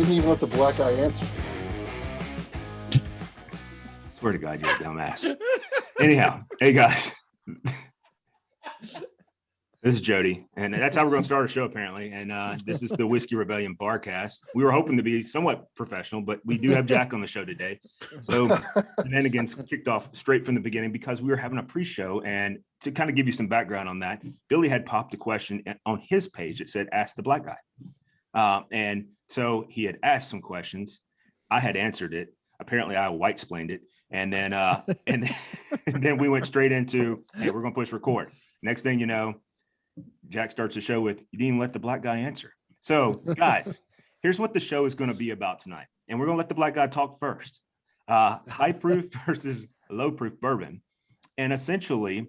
didn't even let the black guy answer. Swear to God, you're a dumbass. Anyhow, hey guys. This is Jody, and that's how we're going to start our show, apparently. And this is the Whiskey Rebellion Barcast. We were hoping to be somewhat professional, but we do have Jack on the show today. So Shenanigans kicked off straight from the beginning because we were having a pre-show. And to kind of give you some background on that, Billy had popped a question on his page that said, "Ask the black guy." And so he had asked some questions. I had answered it. Apparently, I white-splained it. And then, and then we went straight into, hey, we're going to push record. Next thing you know, Jack starts the show with, "You didn't even let the black guy answer." So, guys, here's what the show is going to be about tonight. And we're going to let the black guy talk first. High proof versus low proof bourbon. And essentially,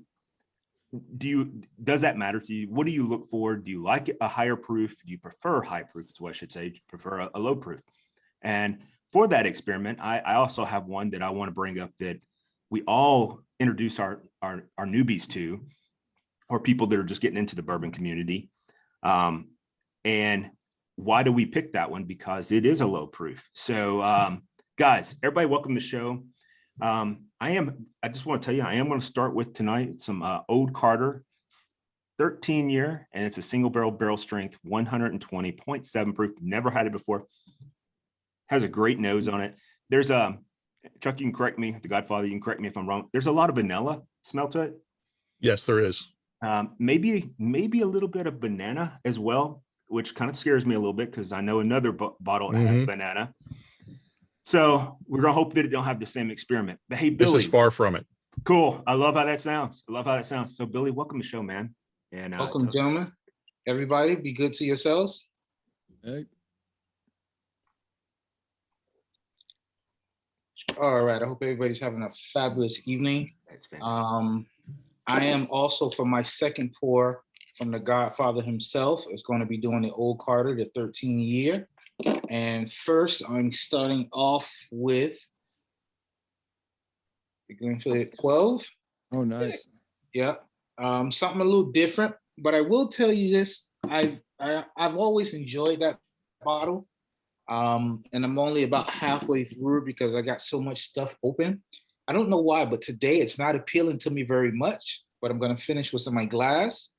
does that matter to you? What do you look for? Do you like a higher proof? Do you prefer high proof? Is what I should say. Do you prefer a low proof? And for that experiment, I also have one that I want to bring up that we all introduce our newbies to, or people that are just getting into the bourbon community. And why do we pick that one? Because it is a low proof. So guys, everybody, welcome to the show. I just want to tell you, I am going to start with tonight some Old Carter 13 year, and it's a single barrel strength, 120.7 proof. Never had it before. Has a great nose on it. There's Chuck, you can correct me, the Godfather, you can correct me if I'm wrong. There's a lot of vanilla smell to it. Yes, there is. Maybe a little bit of banana as well, which kind of scares me a little bit because I know another bottle has banana. So we're gonna hope that it don't have the same experiment. But hey, Billy, this is far from it. Cool. I love how that sounds. So Billy, welcome to the show, man. And welcome, gentlemen. Everybody, be good to yourselves. Hey. All right. I hope everybody's having a fabulous evening. That's fantastic. I am also, for my second pour from the Godfather himself, is going to be doing the Old Carter, the 13 year. And first, I'm starting off with the Glenfiddich 12. Oh, nice. Yeah. Something a little different, but I will tell you this. I've always enjoyed that bottle. And I'm only about halfway through because I got so much stuff open. I don't know why, but today it's not appealing to me very much, but I'm going to finish what's in my glass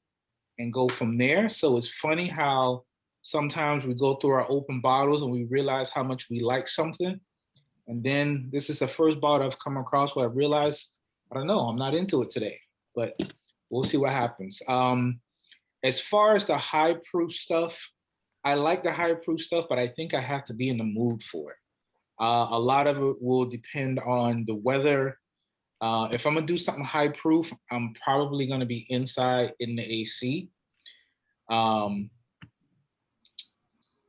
and go from there. So it's funny how sometimes we go through our open bottles and we realize how much we like something. And then this is the first bottle I've come across where I realized, I don't know, I'm not into it today, but we'll see what happens. As far as the high proof stuff, I like the high proof stuff, but I think I have to be in the mood for it. A lot of it will depend on the weather. If I'm gonna do something high proof, I'm probably gonna be inside in the AC.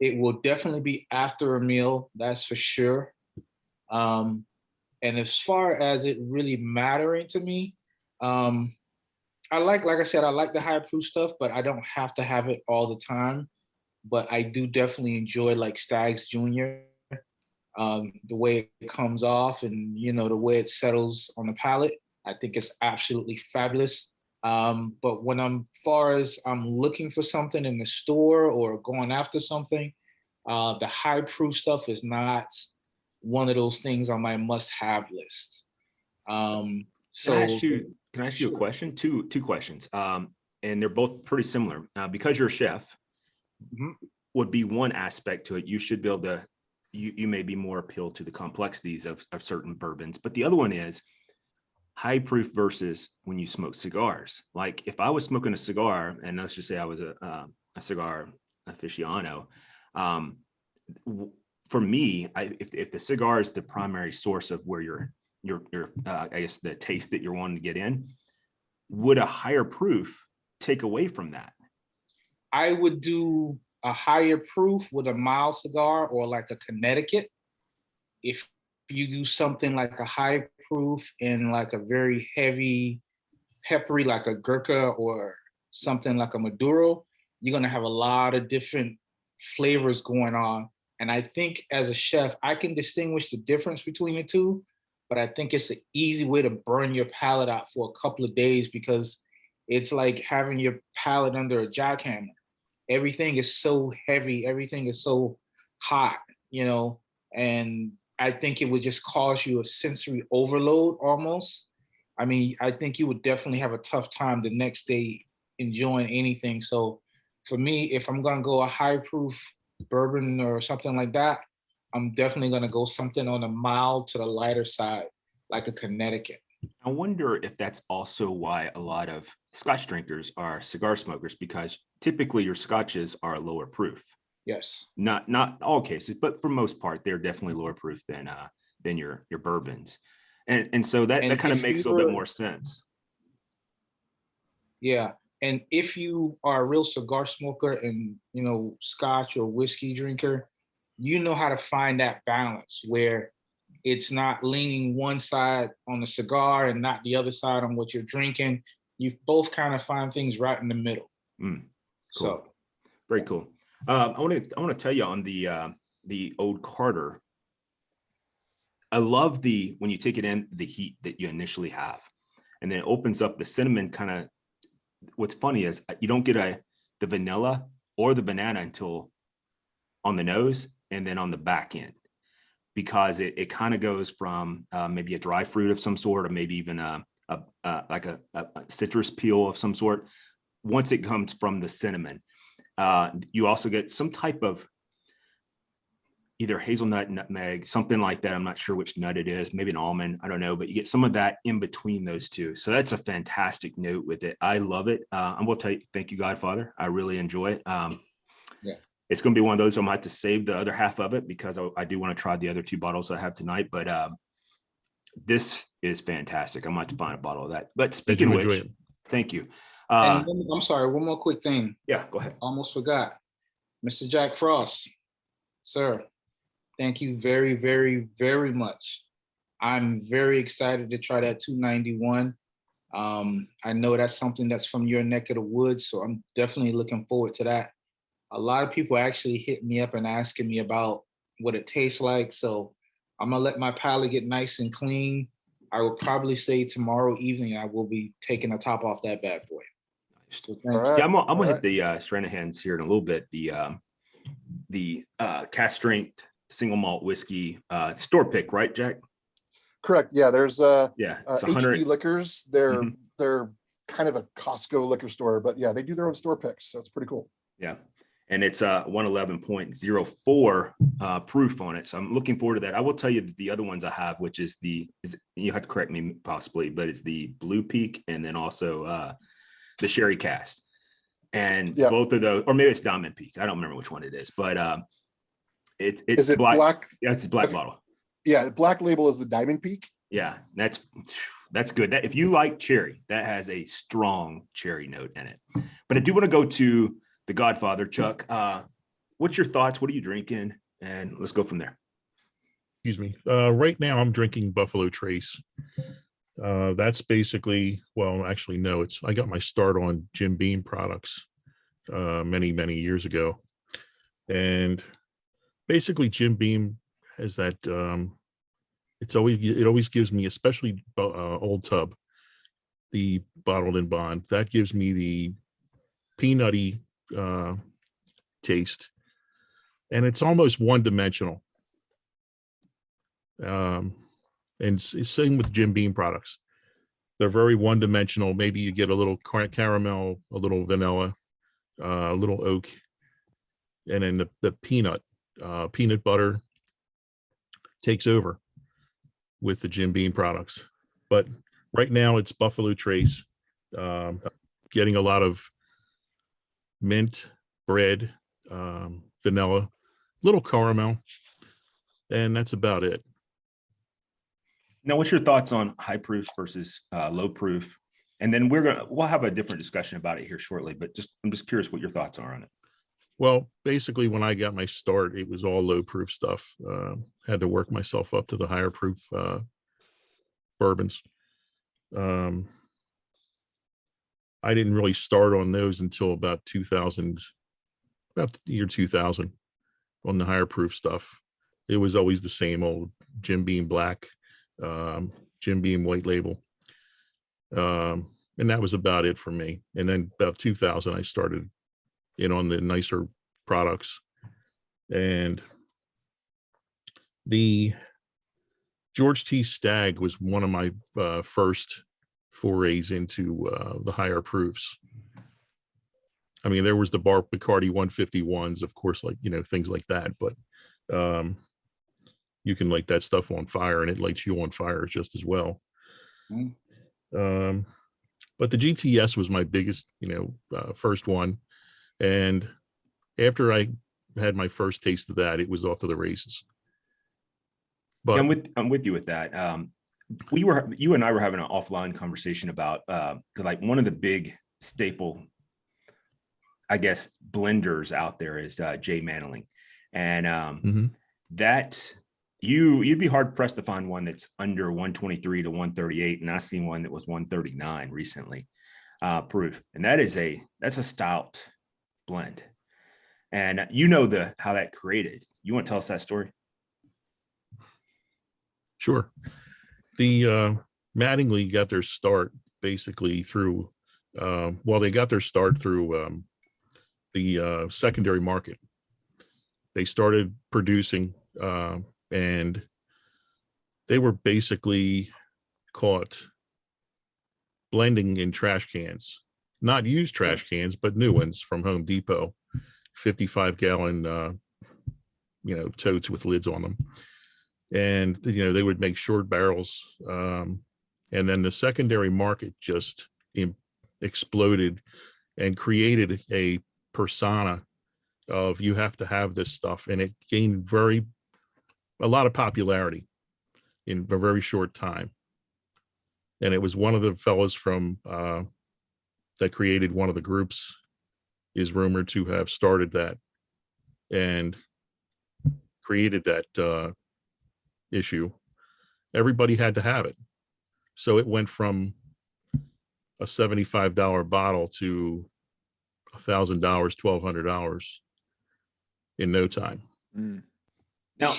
It will definitely be after a meal, that's for sure. And as far as it really mattering to me, like I said, I like the high proof stuff, but I don't have to have it all the time. But I do definitely enjoy like Stag's Jr., the way it comes off and, you know, the way it settles on the palate. I think it's absolutely fabulous. But when I'm looking for something in the store or going after something, the high proof stuff is not one of those things on my must-have list. Can I ask you a question? Two questions. And they're both pretty similar. Because you're a chef, would be one aspect to it. You should be able to, you may be more appealed to the complexities of certain bourbons. But the other one is high proof versus when you smoke cigars. Like if I was smoking a cigar, and let's just say I was a cigar aficionado, for me, if the cigar is the primary source of where your I guess the taste that you're wanting to get in, would a higher proof take away from that? I would do a higher proof with a mild cigar or like a Connecticut. If you do something like a high proof in like a very heavy, peppery, like a Gurkha or something like a Maduro, you're gonna have a lot of different flavors going on. And I think as a chef, I can distinguish the difference between the two, but I think it's an easy way to burn your palate out for a couple of days because it's like having your palate under a jackhammer. Everything is so heavy, everything is so hot, and I think it would just cause you a sensory overload almost. I mean, I think you would definitely have a tough time the next day enjoying anything. So for me, if I'm gonna go a high proof bourbon or something like that, I'm definitely gonna go something on the mild to the lighter side, like a Connecticut. I wonder if that's also why a lot of Scotch drinkers are cigar smokers, because typically your Scotches are lower proof. Yes. Not all cases, but for most part, they're definitely lower proof than your bourbons. And so that And kind of if makes a little bit you're, more sense. yeah, and if you are a real cigar smoker and Scotch or whiskey drinker, you know how to find that balance where it's not leaning one side on the cigar and not the other side on what you're drinking. You both kind of find things right in the middle. Cool. So Very cool. I want to tell you on the Old Carter. I love when you take it in, the heat that you initially have, and then it opens up the cinnamon kind of. What's funny is you don't get the vanilla or the banana until on the nose and then on the back end, because it kind of goes from maybe a dry fruit of some sort, or maybe even like a citrus peel of some sort. Once it comes from the cinnamon, you also get some type of either hazelnut, nutmeg, something like that. I'm not sure which nut it is, maybe an almond, I don't know, but you get some of that in between those two. So that's a fantastic note with it. I love it. I will tell you, thank you, Godfather. I really enjoy it. yeah. It's going to be one of those I'm going to have to save the other half of it, because I do want to try the other 2 bottles I have tonight. But this is fantastic. I might have to find a bottle of that. But speaking of which, thank you. And I'm sorry, one more quick thing. Yeah, go ahead. Almost forgot. Mr. Jack Frost, sir, thank you very, very, very much. I'm very excited to try that 291. I know that's something that's from your neck of the woods, so I'm definitely looking forward to that. A lot of people actually hit me up and asking me about what it tastes like, so I'm gonna let my palate get nice and clean. I will probably say tomorrow evening I will be taking the top off that bad boy. So thank you. Yeah, I'm gonna hit the Shenanigans here in a little bit. The cast strength single malt whiskey store pick, right, Jack? Correct. Yeah, there's it's 100 HB Liquors. They're kind of a Costco liquor store, but yeah, they do their own store picks, so it's pretty cool. Yeah, and it's 111.04 proof on it. So I'm looking forward to that. I will tell you that the other ones I have, which is you have to correct me possibly, but it's the Blue Peak and then also the Sherry Cast. And both of those, or maybe it's Diamond Peak. I don't remember which one it is, but it's is it black? Yeah, it's a black bottle. Yeah, black label is the Diamond Peak. Yeah, that's good. That if you like cherry, that has a strong cherry note in it. But I do want to go to the Godfather, Chuck. What's your thoughts? What are you drinking? And let's go from there. Excuse me. Right now I'm drinking Buffalo Trace. That's basically, well, actually, no, I got my start on Jim Beam products many, many years ago. And basically Jim Beam has that, it always gives me, especially Old Tub, the bottled in bond, that gives me the peanutty taste. And it's almost one-dimensional. And same with Jim Beam products. They're very one-dimensional. Maybe you get a little caramel, a little vanilla, a little oak, and then the peanut butter takes over with the Jim Beam products. But right now it's Buffalo Trace, getting a lot of mint, bread, vanilla, little caramel, and that's about it. Now, what's your thoughts on high proof versus low proof? And then we'll have a different discussion about it here shortly, but I'm just curious what your thoughts are on it. Well, basically when I got my start, it was all low proof stuff. Had to work myself up to the higher proof bourbons. I didn't really start on those until about the year 2000 on the higher proof stuff. It was always the same old Jim Beam Black, Jim Beam White Label. And that was about it for me. And then about 2000, I started in on the nicer products. And The George T. Stagg was one of my first forays into the higher proofs. I mean, there was the Bacardi 151s, of course, like, you know, things like that, but you can light that stuff on fire and it lights you on fire just as well. But the GTS was my biggest, you know, first one. And after I had my first taste of that, it was off to the races. But Yeah, I'm with you with that. You and I were having an offline conversation about like one of the big staple, I guess, blenders out there is Jay Manling, and that you'd be hard pressed to find one that's under 123 to 138, and I seen one that was 139 recently proof, and that's a stout blend, and you know how that created. You want to tell us that story? Sure. The Mattingly got their start basically through, they got their start through the secondary market. They started producing and they were basically caught blending in trash cans, not used trash cans, but new ones from Home Depot, 55-gallon, totes with lids on them. And, they would make short barrels. And then the secondary market just exploded and created a persona of you have to have this stuff. And it gained a lot of popularity in a very short time. And it was one of the fellows from that created one of the groups is rumored to have started that and created that issue. Everybody had to have it. So it went from a $75 bottle to $1,000, $1,200 in no time. Now,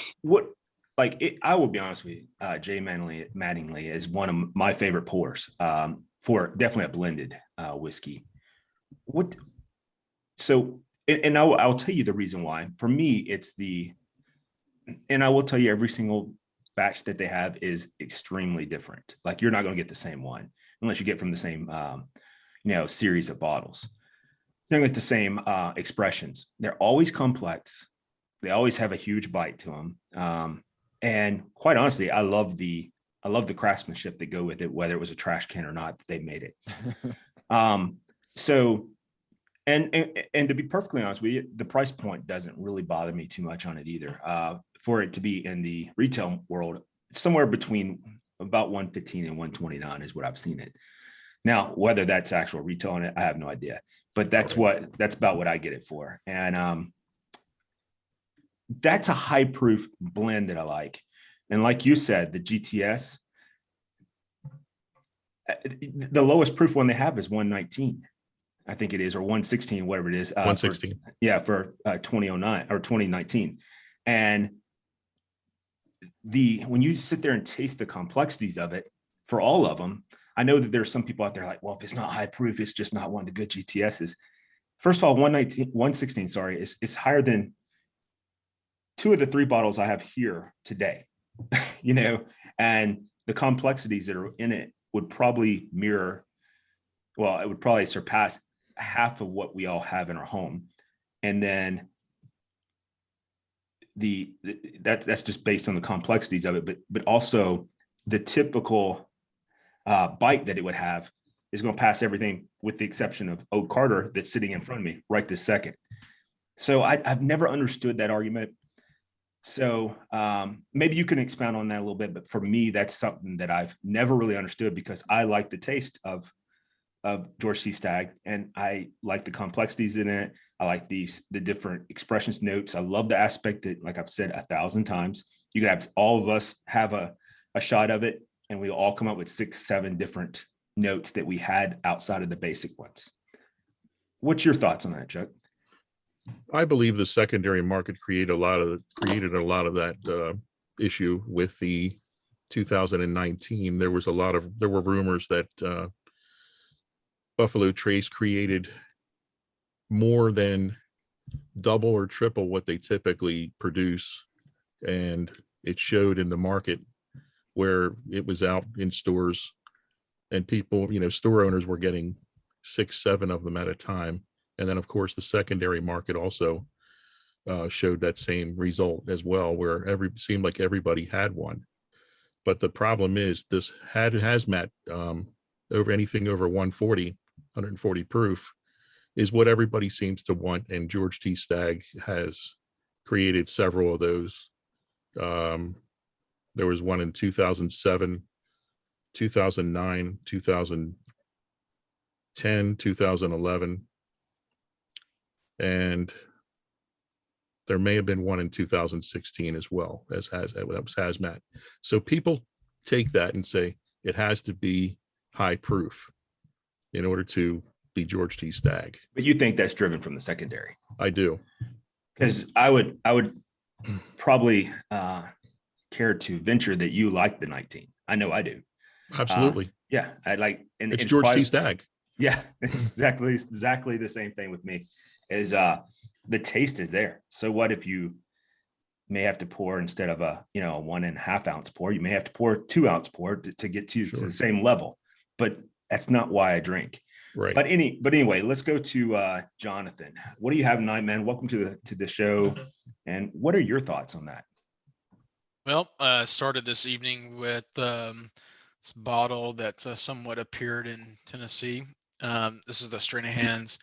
I will be honest with you, Jay Mattingly is one of my favorite pours for definitely a blended whiskey. I'll tell you the reason why. For me, and I will tell you every single batch that they have is extremely different. Like you're not going to get the same one unless you get from the same, series of bottles. They're going to get the same expressions. They're always complex. They always have a huge bite to them. And quite honestly, I love the craftsmanship that go with it, whether it was a trash can or not, that they made it. And to be perfectly honest with you, the price point doesn't really bother me too much on it either. For it to be in the retail world, somewhere between about 115 and 129 is what I've seen it. Now, whether that's actual retail on it, I have no idea, but that's about what I get it for. And that's a high proof blend that I like. And like you said, the GTS, the lowest proof one they have is 119. I think it is, or 116, whatever it is. 116. For 2009 or 2019. And when you sit there and taste the complexities of it for all of them, I know that there's some people out there like, well, if it's not high proof, it's just not one of the good GTSs. First of all, 116, is higher than two of the three bottles I have here today, and the complexities that are in it would probably it would probably surpass half of what we all have in our home. And then that's just based on the complexities of it, but also the typical bite that it would have is going to pass everything with the exception of Oak Carter that's sitting in front of me right this second. So I've never understood that argument. So maybe you can expound on that a little bit, but for me, that's something that I've never really understood because I like the taste of George T. Stagg, and I like the complexities in it. I like the different expressions, notes. I love the aspect that, like I've said 1,000 times, you could have all of us have a shot of it, and we all come up with 6, 7 different notes that we had outside of the basic ones. What's your thoughts on that, Chuck? I believe the secondary market created a lot of that issue with the 2019. There were rumors that Buffalo Trace created more than double or triple what they typically produce, and it showed in the market where it was out in stores, and people, store owners were getting 6, 7 of them at a time. And then, of course, the secondary market also showed that same result as well, where seemed like everybody had one. But the problem is this hazmat over anything over 140 proof is what everybody seems to want. And George T. Stagg has created several of those. There was one in 2007, 2009, 2010, 2011. And there may have been one in 2016 as well, that was hazmat. So people take that and say it has to be high proof in order to be George T. Stagg. But you think that's driven from the secondary? I do. Because I would probably care to venture that you like the 19. I know I do. Absolutely. Yeah, I like. And it's George T. Stagg. Yeah, it's exactly the same thing with me. Is the taste is there. So what if you may have to pour, instead of a 1.5 ounce pour, you may have to pour 2 ounce pour to get to the same level. But that's not why I drink. Right. But anyway, let's go to Jonathan. What do you have tonight, man? Welcome to the show. And what are your thoughts on that? Well, started this evening with this bottle that somewhat appeared in Tennessee. This is the Shenanigans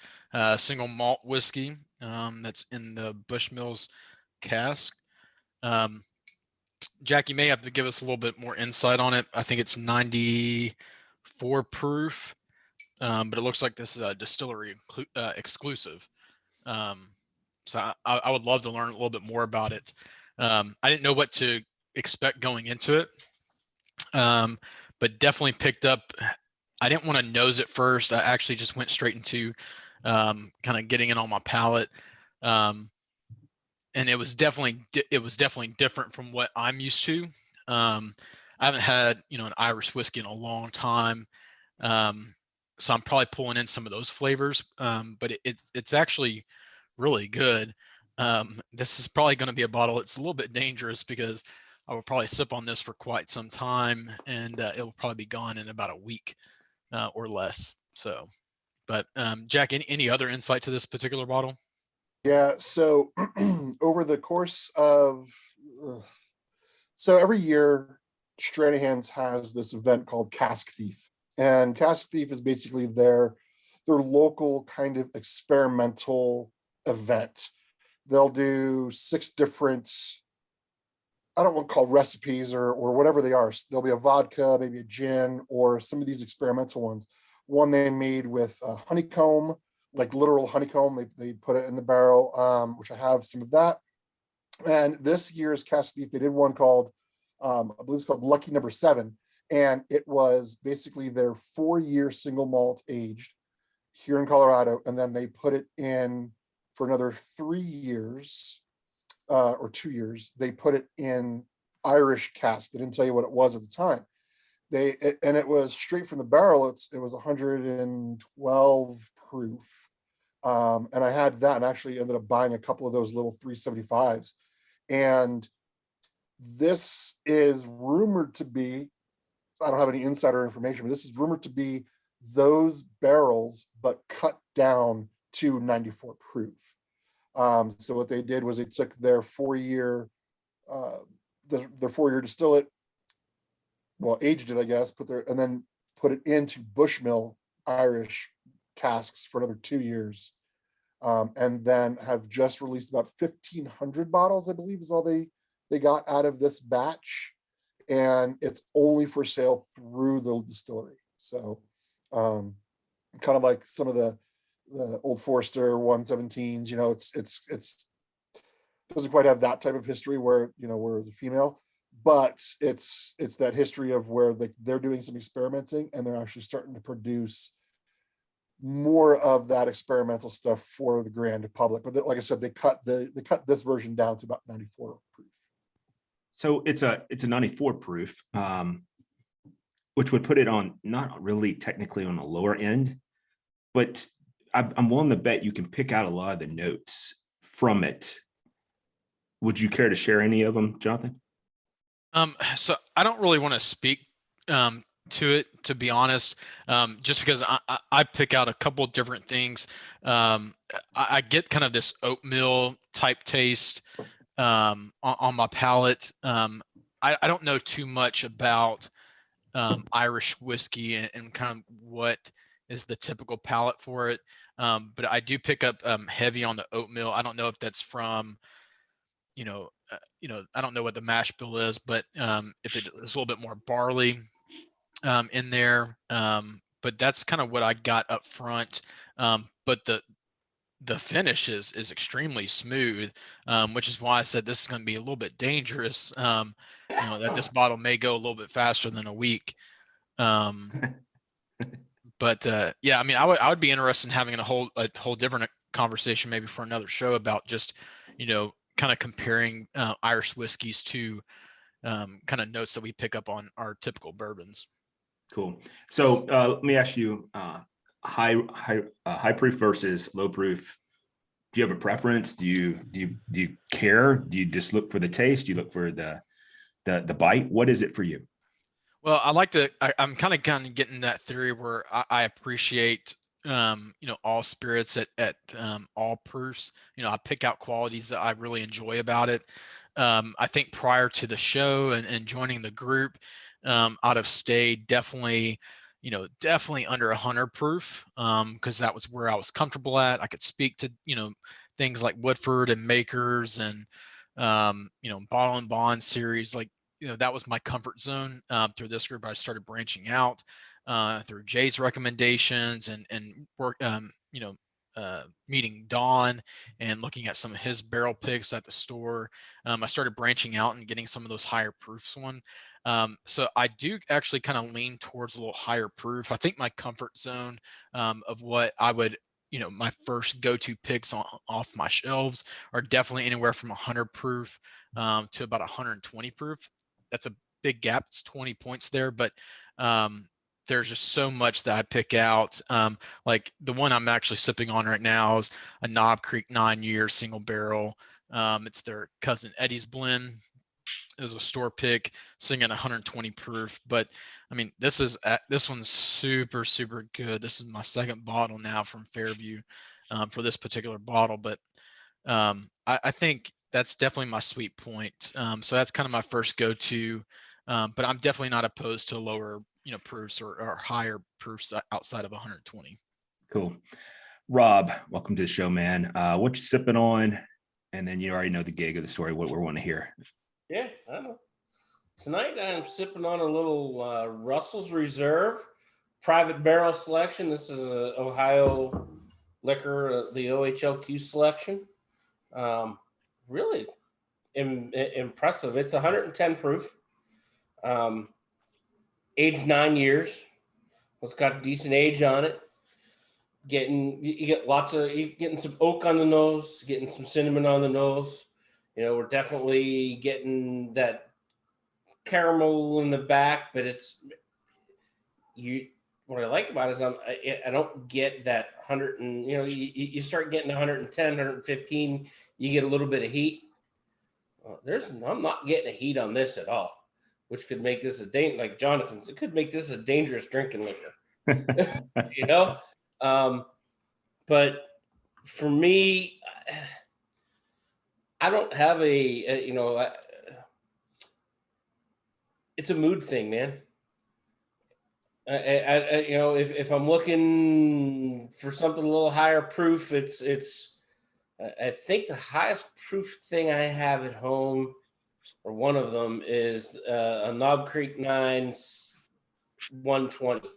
single malt whiskey that's in the Bushmills cask. Jack, you may have to give us a little bit more insight on it. I think it's 94 proof, but it looks like this is a distillery exclusive. So I would love to learn a little bit more about it. I didn't know what to expect going into it, but definitely picked up. I didn't want to nose it first. I actually just went straight into kind of getting it on my palate. And it was definitely different from what I'm used to. I haven't had, an Irish whiskey in a long time. So I'm probably pulling in some of those flavors. But it's actually really good. This is probably going to be a bottle. It's a little bit dangerous because I will probably sip on this for quite some time, and it will probably be gone in about a week or less. So, but Jack, any other insight to this particular bottle? Yeah, so over the course of, so every year, Shenanigans has this event called Cask Thief. And Cask Thief is basically their local kind of experimental event. They'll do 6 different, I don't want to call recipes or whatever they are. There'll be a vodka, maybe a gin, or some of these experimental ones. One they made with honeycomb, like literal honeycomb. They put it in the barrel, which I have some of that. And this year's Cask Thief, they did one called, I believe it's called Lucky Number 7. And it was basically their 4-year single malt aged here in Colorado. And then they put it in for another 3 years or 2 years. They put it in Irish cask. They didn't tell you what it was at the time. And it was straight from the barrel. It was 112 proof. And I had that and actually ended up buying a couple of those little 375s. And this is rumored to be, I don't have any insider information, but this is rumored to be those barrels, but cut down to 94 proof. So what they did was they took their 4-year, their 4-year distillate, well, aged it, I guess, and then put it into Bushmill Irish casks for another 2 years. And then have just released about 1,500 bottles, I believe is all they got out of this batch. And it's only for sale through the distillery. So kind of like some of the Old Forester 117s, it's doesn't quite have that type of history where where it's a female, but it's that history of where they're doing some experimenting and they're actually starting to produce more of that experimental stuff for the grand public. But like I said, they cut this version down to about 94 proof. So it's a 94 proof, which would put it on not really technically on the lower end, but I'm willing to bet you can pick out a lot of the notes from it. Would you care to share any of them, Jonathan? So I don't really want to speak to it, to be honest, just because I pick out a couple of different things. I get kind of this oatmeal type taste on my palate. I don't know too much about Irish whiskey and kind of what is the typical palate for it. But I do pick up heavy on the oatmeal. I don't know if that's from, I don't know what the mash bill is, but if it's a little bit more barley in there. But that's kind of what I got up front. But the finish is extremely smooth, which is why I said this is going to be a little bit dangerous. That this bottle may go a little bit faster than a week. Um, but yeah, I mean, I would be interested in having a whole different conversation maybe for another show about just kind of comparing Irish whiskeys to kind of notes that we pick up on our typical bourbons. Cool. So let me ask you, high proof versus low proof. Do you have a preference? Do you care? Do you just look for the taste? Do you look for the bite? What is it for you? Well, I'm kind of getting that theory where I appreciate all spirits at all proofs. I pick out qualities that I really enjoy about it. I think prior to the show and joining the group, out of state, definitely under 100 proof, because that was where I was comfortable at. I could speak to things like Woodford and Makers and Bottle and Bond series, like that was my comfort zone. Through this group, I started branching out through Jay's recommendations and work, meeting Don and looking at some of his barrel picks at the store. I started branching out and getting some of those higher proofs so I do actually kind of lean towards a little higher proof. I think my comfort zone of what I would, my first go-to picks off my shelves are definitely anywhere from 100 proof to about 120 proof. That's a big gap. It's 20 points there, but there's just so much that I pick out. Like the one I'm actually sipping on right now is a Knob Creek 9-year single barrel. It's their cousin Eddie's blend. It was a store pick, sitting at 120 proof. But I mean, this one's super, super good. This is my second bottle now from Fairview for this particular bottle. But I think that's definitely my sweet point. So that's kind of my first go-to. But I'm definitely not opposed to lower, proofs or higher proofs outside of 120. Cool. Rob, welcome to the show, man. What you sipping on? And then you already know the gig of the story, what we want to hear. Yeah, I know. Tonight I'm sipping on a little Russell's Reserve private barrel selection. This is a Ohio liquor, the OHLQ selection. Really impressive. It's 110 proof. Aged 9 years. It's got decent age on it. You getting some oak on the nose, getting some cinnamon on the nose. We're definitely getting that caramel in the back, but what I like about it is I don't get that 100 and you start getting 110, 115, you get a little bit of heat. I'm not getting a heat on this at all, which could make this like Jonathan's, it could make this a dangerous drinking liquor. But for me, I don't have it's a mood thing, man. If I'm looking for something a little higher proof, I think the highest proof thing I have at home, or one of them, is a Knob Creek 9 120.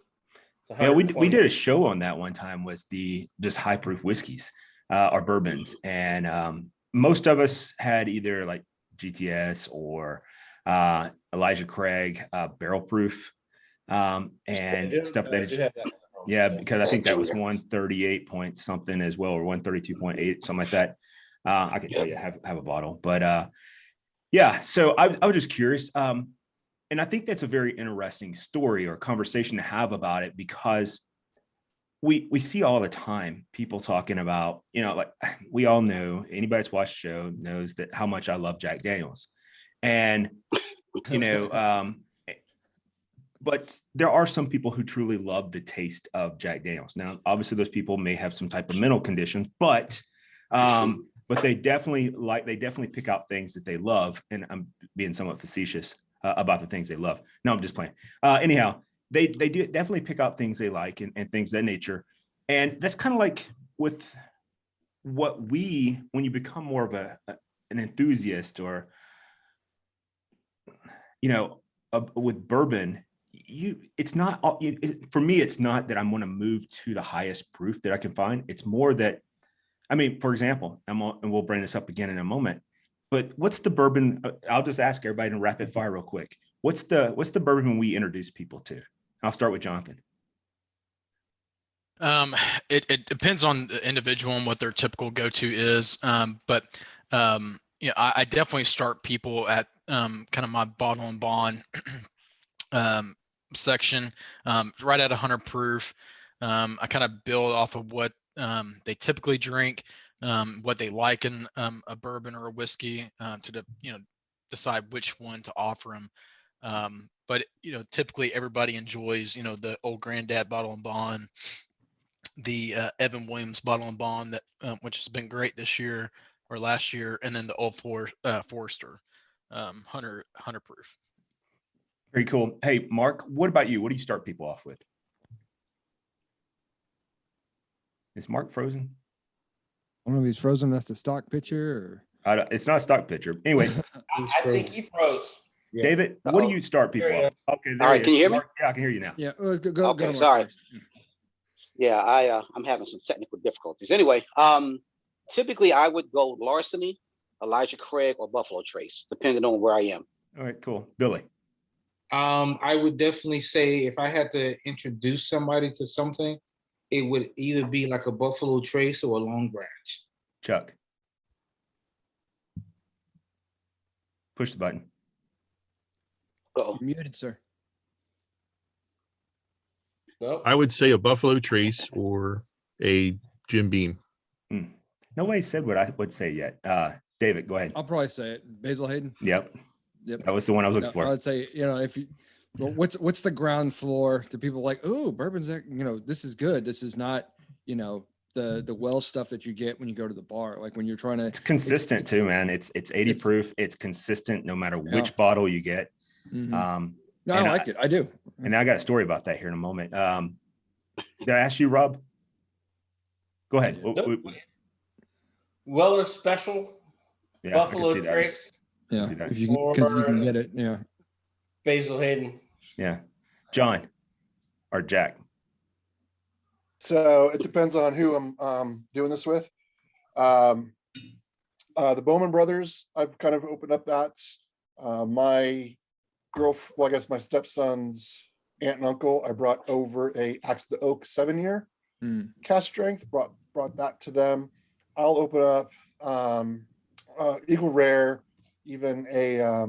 Yeah, we did a show on that one time, was the just high proof whiskeys, or bourbons. And most of us had either like GTS or Elijah Craig barrel proof and stuff that yeah, because I think that was 138 point something as well, or 132.8, something like that. I can tell you have a bottle, but yeah. So I was just curious, and I think that's a very interesting story or conversation to have about it, because we see all the time people talking about, like we all know, anybody that's watched the show knows that how much I love Jack Daniels. And you know, but there are some people who truly love the taste of Jack Daniels. Now, obviously, those people may have some type of mental condition, but they definitely pick out things that they love. And I'm being somewhat facetious about the things they love. No, I'm just playing. Anyhow, they do definitely pick out things they like and things of that nature. And that's kind of like with what when you become more of an enthusiast or, you know, with bourbon, it's not for me, it's not that I'm going to move to the highest proof that I can find. It's more that, I mean, for example, and we'll bring this up again in a moment, but what's the bourbon? I'll just ask everybody in rapid fire real quick. What's the bourbon we introduce people to? I'll start with Jonathan. It depends on the individual and what their typical go-to is. You know, I definitely start people at kind of my bottle and bond section, right at 100 proof. I kind of build off of what they typically drink, what they like in a bourbon or a whiskey, you know, decide which one to offer them. But you know, typically everybody enjoys, you know, the old granddad bottle and bond, the Evan Williams bottle and bond that which has been great this year or last year, and then the old Forester 100 proof. Very cool. Hey, Mark, what about you? What do you start people off with? Is Mark frozen? I don't know if he's frozen. That's the stock picture, or It's not a stock picture. Anyway, I think he froze. Yeah. David, what do you start people There you off? Okay, there All right, he can you is. hear me? Mark, yeah, I can hear you now. yeah. Go. Okay, Mark sorry. first. Yeah, I'm having some technical difficulties. Anyway, typically I would go Larceny, Elijah Craig, or Buffalo Trace, depending on where I am. All right, cool. Billy. I would definitely say if I had to introduce somebody to something, it would either be like a Buffalo Trace or a Long Branch. Chuck. Push the button. Uh-oh. You're muted, sir. Nope. I would say a Buffalo Trace or a Jim Beam. Nobody said what I would say yet. David, go ahead. I'll probably say it. Basil Hayden. Yep. Yep. That was the one I was looking No, for. I would say, you know, if you, well, what's the ground floor to people like, oh, bourbon's, you know, this is good. This is not, you know, the well stuff that you get when you go to the bar. Like when you're trying to. It's consistent too, man. It's 80 proof. It's consistent no matter which bottle you get. Mhm. No, I like it. I do. And I got a story about that here in a moment. Did I ask you, Rob? Go ahead. Nope. Weller Special, Yeah, Buffalo I can see that. Trace, Yeah. see that. If you can, because you can Or- get it. Yeah. Basil Hayden. Yeah. John or Jack. So it depends on who I'm doing this with. The Bowman brothers, I've kind of opened up that. My I guess my stepson's aunt and uncle, I brought over a Axe of the Oak 7-year cast strength, brought that to them. I'll open up Eagle Rare, even a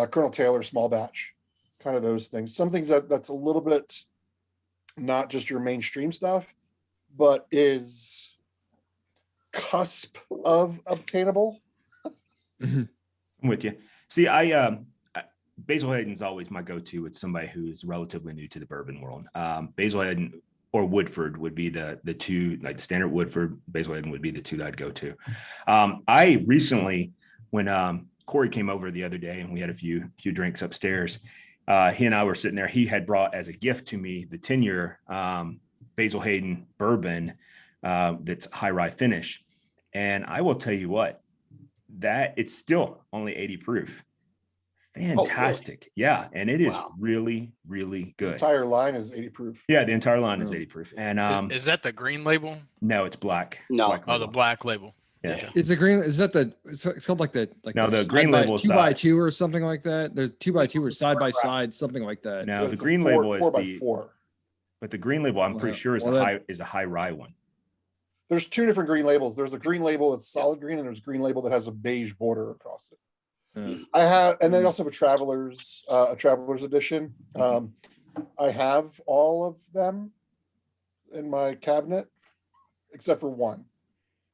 Colonel Taylor small batch, kind of those things. Some things that's a little bit not just your mainstream stuff, but is cusp of obtainable. I'm with you. See, Basil Hayden's always my go-to with somebody who is relatively new to the bourbon world. Basil Hayden or Woodford would be the two, like standard Woodford. Basil Hayden would be the two that I'd go to. I recently, when Corey came over the other day and we had a few drinks upstairs, he and I were sitting there. He had brought as a gift to me the 10-year Basil Hayden bourbon that's high rye finish. And I will tell you what, that it's still only 80 proof. Fantastic. Oh, really? Yeah. And it is Wow. really, really The good. entire line is 80 proof. Yeah. The entire line is Oh. 80 proof. And Is that the green label? no, it's black. It's No. black Oh, the label. black label. Yeah. Is the green? Is that the? It's called like the No, the side green by- label is 2x2 or something like that. There's 2x2 or side by side, something like that. No, the It's a green label is 4x4. but the green label, I'm pretty Wow. sure is Well, that- a high rye one. There's two different green labels. There's a green label that's solid green, and there's a green label that has a beige border across it. I have, and they also have a traveler's edition. I have all of them in my cabinet, except for one.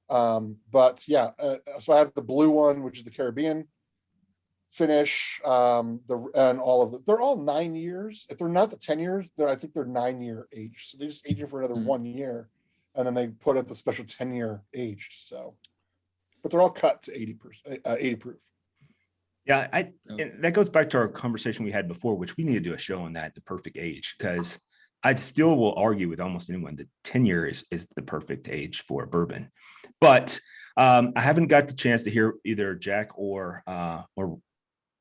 But yeah, so I have the blue one, which is the Caribbean finish, and all of they're all 9 years. If they're not the 10 years, I think they're 9-year aged. So they just age it for another 1 year, and then they put it the special 10-year aged. So, but they're all cut to 80%, 80 proof. Yeah, and that goes back to our conversation we had before, which we need to do a show on that, the perfect age, because I still will argue with almost anyone that 10 years is the perfect age for bourbon. But I haven't got the chance to hear either Jack or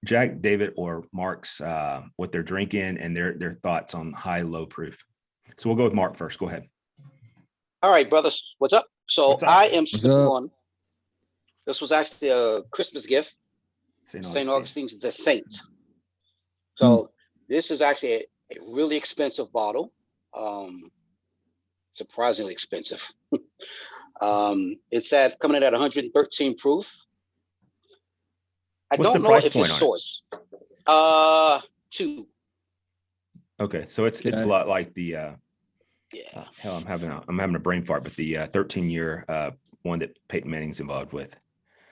Jack, David, or Mark's what they're drinking and their thoughts on high, low proof. So we'll go with Mark first. Go ahead. All right, brothers, what's up? So What's up? I am What's sipping up? on. This was actually a Christmas gift. St. St. Augustine's The Saint. So this is actually a really expensive bottle. Surprisingly expensive. It's coming in at 113 proof. I What's don't the know price if point it's on source. 2. Okay, so it's a Okay. lot like the Yeah. hell, I'm having a brain fart, but the 13-year one that Peyton Manning's involved with.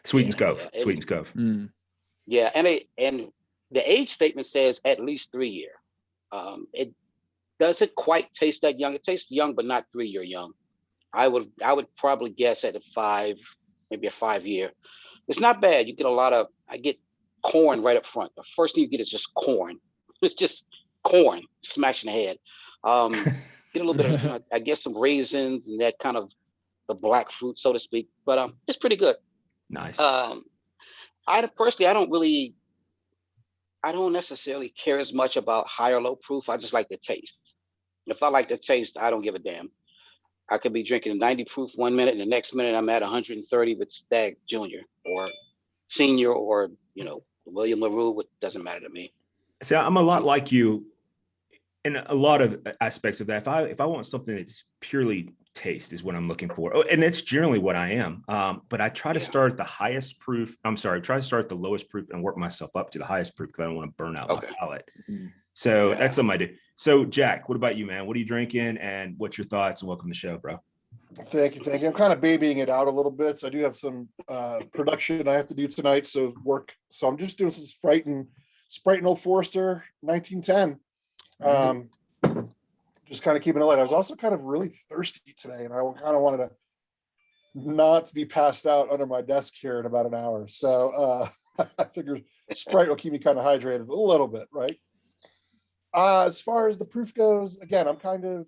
Sweet and Cove. Yeah. Sweet and Cove. Yeah, and the age statement says at least 3 year. It doesn't quite taste that young. It tastes young, but not 3-year young. I would probably guess at a 5, maybe a 5-year. It's not bad. You get I get corn right up front. The first thing you get is just corn. It's just corn, smash in the head. Get a little bit of, I guess, some raisins and that kind of the black fruit, so to speak. But it's pretty good. Nice. I don't necessarily care as much about high or low proof. I just like the taste. If I like the taste, I don't give a damn. I could be drinking 90 proof 1 minute, and the next minute I'm at 130 with Stag Junior or Senior or William LaRue. It doesn't matter to me. See, I'm a lot like you in a lot of aspects of that. If I want something that's purely taste is what I'm looking for. Oh, and that's generally what I am. But I try to start at the highest proof. Try to start at the lowest proof and work myself up to the highest proof because I don't want to burn out my palate. So that's something I do. So Jack, what about you, man? What are you drinking and what's your thoughts? And welcome to the show, bro. Thank you. I'm kind of babying it out a little bit. So I do have some production I have to do tonight. So I'm just doing some Sprite and Old Forester 1910. Just kind of keeping it light. I was also kind of really thirsty today, and I kind of wanted to not be passed out under my desk here in about an hour. So I figured Sprite will keep me kind of hydrated a little bit, right? As far as the proof goes, again, it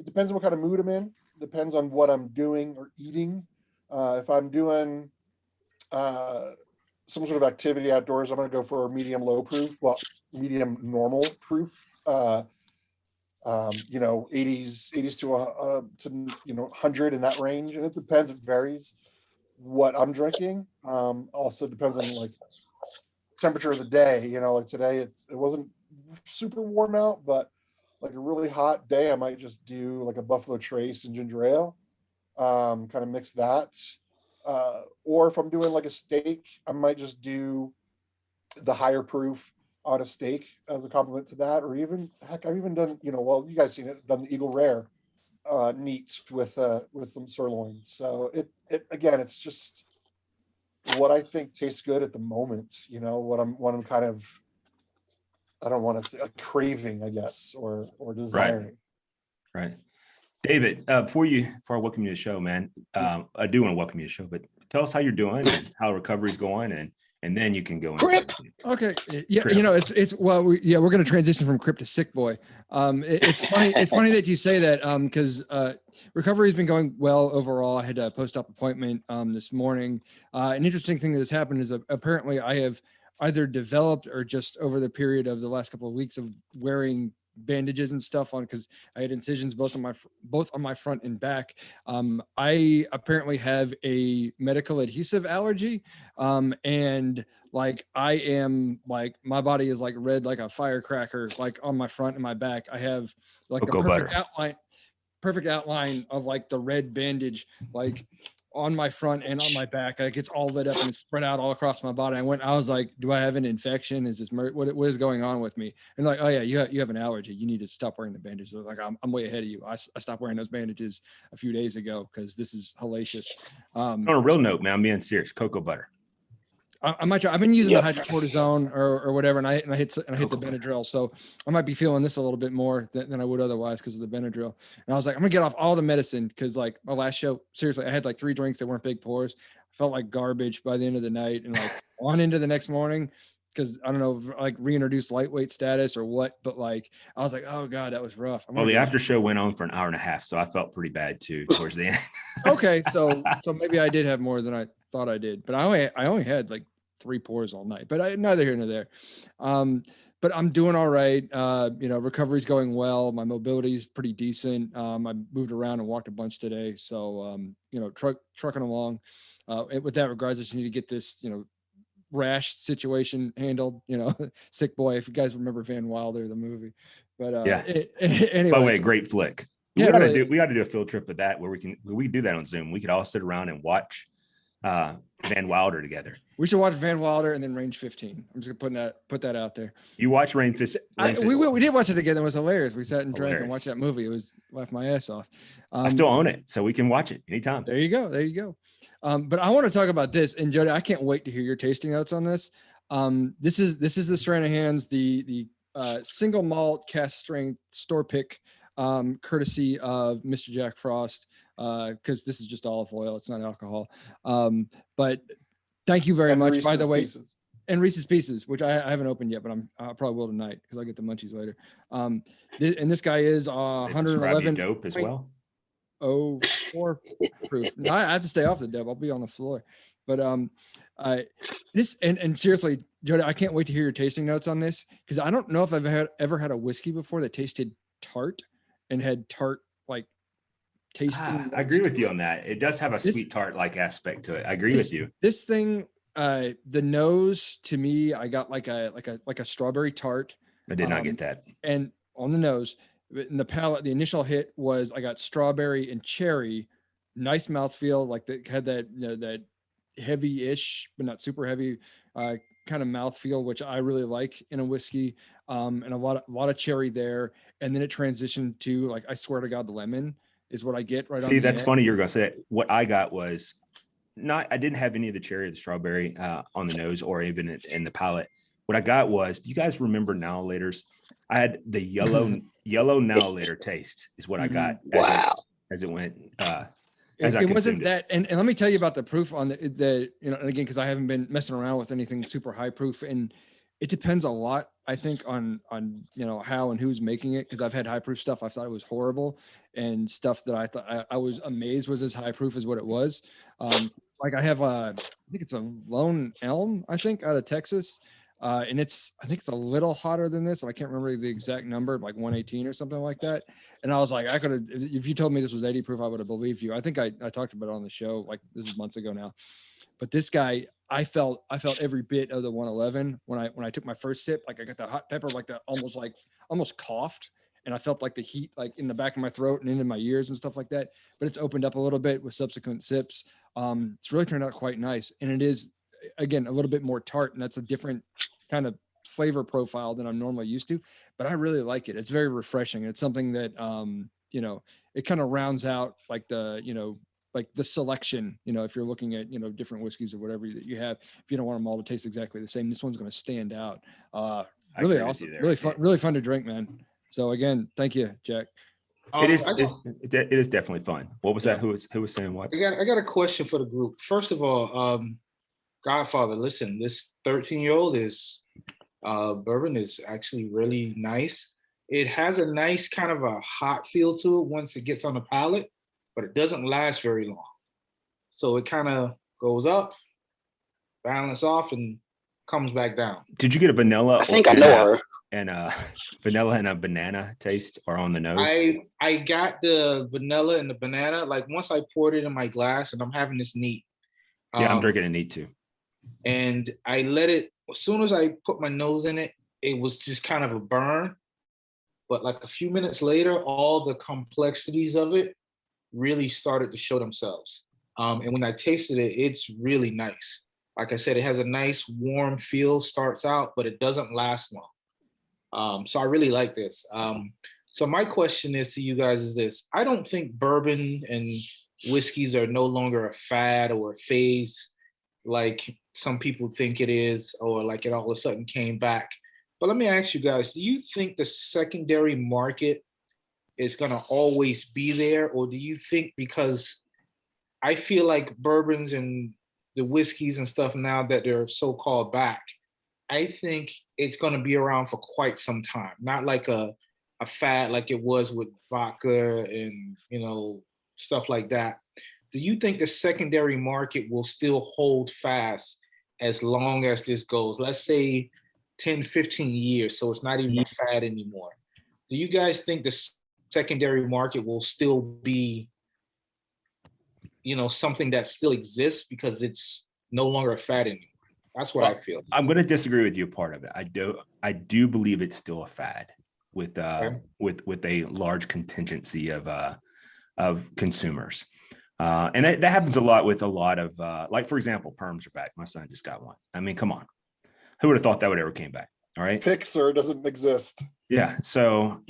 depends on what kind of mood I'm in. Depends on what I'm doing or eating. If I'm doing some sort of activity outdoors, I'm going to go for a medium low proof, medium normal proof. 80s to 100 in that range, and it depends. It varies what I'm drinking. Also depends on like temperature of the day. Like today it wasn't super warm out, but like a really hot day, I might just do like a Buffalo Trace and ginger ale, kind of mix that. Or if I'm doing like a steak, I might just do the higher proof on a steak as a compliment to that, or even heck, I've even done, you guys seen it, done the Eagle Rare neat with some sirloin. So it again, it's just what I think tastes good at the moment. What I'm kind of, I don't want to say a craving, I guess, or desiring. Right. David, before I welcome you to the show, man, I do want to welcome you to the show, but tell us how you're doing and how recovery's going, and then you can go into Crip. Okay. Yeah. Crip. We're going to transition from Crip to Sick Boy. It's funny. It's funny that you say that because recovery has been going well overall. I had a post-op appointment this morning. An interesting thing that has happened is apparently I have either developed or just over the period of the last couple of weeks of wearing bandages and stuff on because I had incisions both on my front and back. I apparently have a medical adhesive allergy, and like I am like my body is like red like a firecracker like on my front and my back. I have like the perfect outline of like the red bandage like on my front and on my back. Like it's all lit up and it's spread out all across my body. I was like, do I have an infection? Is this what is going on with me? And like, oh yeah, you have an allergy. You need to stop wearing the bandages. I was like, I'm way ahead of you. I stopped wearing those bandages a few days ago because this is hellacious. On a real note, man, I'm being serious. Cocoa butter. I might try. I've been using Yep. the hydrocortisone or whatever, and I hit the Cocoa Benadryl, so I might be feeling this a little bit more than I would otherwise because of the Benadryl. And I was like, I'm gonna get off all the medicine because like my last show, seriously, I had like 3 drinks that weren't big pours. I felt like garbage by the end of the night, and like on into the next morning because I don't know, like reintroduced lightweight status or what, but like I was like, oh god, that was rough. Well, the after show went on for an hour and a half, so I felt pretty bad too towards the end. Okay, so maybe I did have more than I thought I did, but I only had like 3 pours all night, but neither here nor there. But I'm doing all right. Recovery's going well. My mobility is pretty decent. I moved around and walked a bunch today, so trucking along. With that regards, I just need to get this rash situation handled. Sick boy. If you guys remember Van Wilder, the movie, but Yeah. Anyway, By the way, great flick. Yeah, we really got to do a field trip of that where we can do that on Zoom. We could all sit around and watch Van Wilder together. We should watch Van Wilder and then Range 15. I'm just gonna put that out there. You watch Range 15? We did watch it together. It was hilarious. We sat and drank and Hilarious. watched that movie. It was laughed my ass off. I still own it, so we can watch it anytime. There you go. But I want to talk about this, and Jody, I can't wait to hear your tasting notes on this. This is the Shenanigans, the single malt cast strength store pick, courtesy of Mr. Jack Frost, because this is just olive oil. It's not alcohol. But thank you very much, by the way. Pieces. And Reese's Pieces, which I haven't opened yet, but I probably will tonight because I'll get the munchies later. And this guy is 111 dope as well. 04 proof. No, I have to stay off the deb. I'll be on the floor. But this and seriously, Jody, I can't wait to hear your tasting notes on this because I don't know if I've ever had a whiskey before that tasted tart and had tart like tasting. I agree with you on that. It does have a sweet tart like aspect to it. I agree with you. This thing, the nose to me, I got like a strawberry tart. I did not get that. And on the nose, in the palate, the initial hit was I got strawberry and cherry, nice mouthfeel, like that had that heavy-ish, but not super heavy, kind of mouthfeel, which I really like in a whiskey. And a lot of cherry there. And then it transitioned to like, I swear to God, the lemon is what I get right on. See, that's funny. You're going to say that. What I got was I didn't have any of the cherry or the strawberry on the nose or even in the palate. What I got was, do you guys remember Now Laters? I had the yellow Now Later taste is what I got. As it went. It wasn't that, and let me tell you about the proof on the and again, because I haven't been messing around with anything super high proof, and it depends a lot, I think, on how and who's making it. Because I've had high proof stuff I thought it was horrible, and stuff that I thought I was amazed was as high proof as what it was. Like I have I think it's a Lone Elm, I think, out of Texas. And I think it's a little hotter than this. I can't remember the exact number, like 118 or something like that. And I was like, I could have, if you told me this was 80 proof, I would have believed you. I think I talked about it on the show, like this is months ago now. But this guy, I felt every bit of the 111 when I took my first sip. Like I got the hot pepper, almost coughed. And I felt like the heat, like in the back of my throat and into my ears and stuff like that. But it's opened up a little bit with subsequent sips. It's really turned out quite nice. And it is, again, a little bit more tart, and that's a different kind of flavor profile than I'm normally used to, but I really like it. It's very refreshing. It's something that, it kind of rounds out like like the selection, if you're looking at, different whiskeys or whatever that you have, if you don't want them all to taste exactly the same, this one's going to stand out. Really awesome. Really fun to drink, man. So again, thank you, Jack. It is definitely fun. What was that? Who was saying what? I got a question for the group. First of all, Godfather, listen, this 13-year-old bourbon is actually really nice. It has a nice kind of a hot feel to it once it gets on the palate, but it doesn't last very long. So it kind of goes up, balance off, and comes back down. Did you get a vanilla? I think I know her. And vanilla and a banana taste are on the nose. I got the vanilla and the banana. Like once I poured it in my glass, and I'm having this neat. Yeah, I'm drinking it neat too. And I let it, as soon as I put my nose in it, it was just kind of a burn. But like a few minutes later, all the complexities of it really started to show themselves. And when I tasted it, it's really nice. Like I said, it has a nice warm feel, starts out, but it doesn't last long. So I really like this. So my question is to you guys is this. I don't think bourbon and whiskeys are no longer a fad or a phase. like some people think it is, or like it all of a sudden came back. But let me ask you guys, do you think the secondary market is going to always be there? Or do you think, because I feel like bourbons and the whiskeys and stuff now that they're so-called back, I think it's going to be around for quite some time. Not like a fad like it was with vodka and, stuff like that. Do you think the secondary market will still hold fast as long as this goes? Let's say 10, 15 years, so it's not even a fad anymore. Do you guys think the secondary market will still be, something that still exists because it's no longer a fad anymore? That's what I feel. I'm going to disagree with you part of it. I do believe it's still a fad with a large contingency of consumers. And that happens a lot with a lot of like, for example, perms are back. My son just got one. I mean, come on. Who would have thought that would ever came back? All right. Pixar doesn't exist. Yeah. So,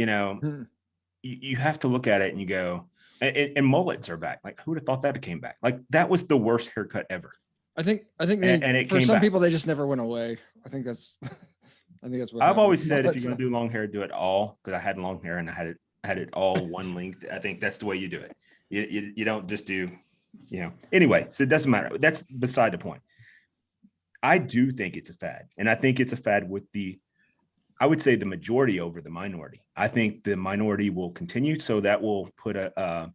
you have to look at it and you go, and mullets are back. Like, who would have thought that came back? Like, that was the worst haircut ever. I think for some people, they just never went away. I think that's what I've always said, if you're going to do long hair, do it all. Cause I had long hair and I had it all one length. I think that's the way you do it. You don't just do, anyway, so it doesn't matter. That's beside the point. I do think it's a fad. And I think it's a fad with I would say the majority over the minority. I think the minority will continue. So that will put a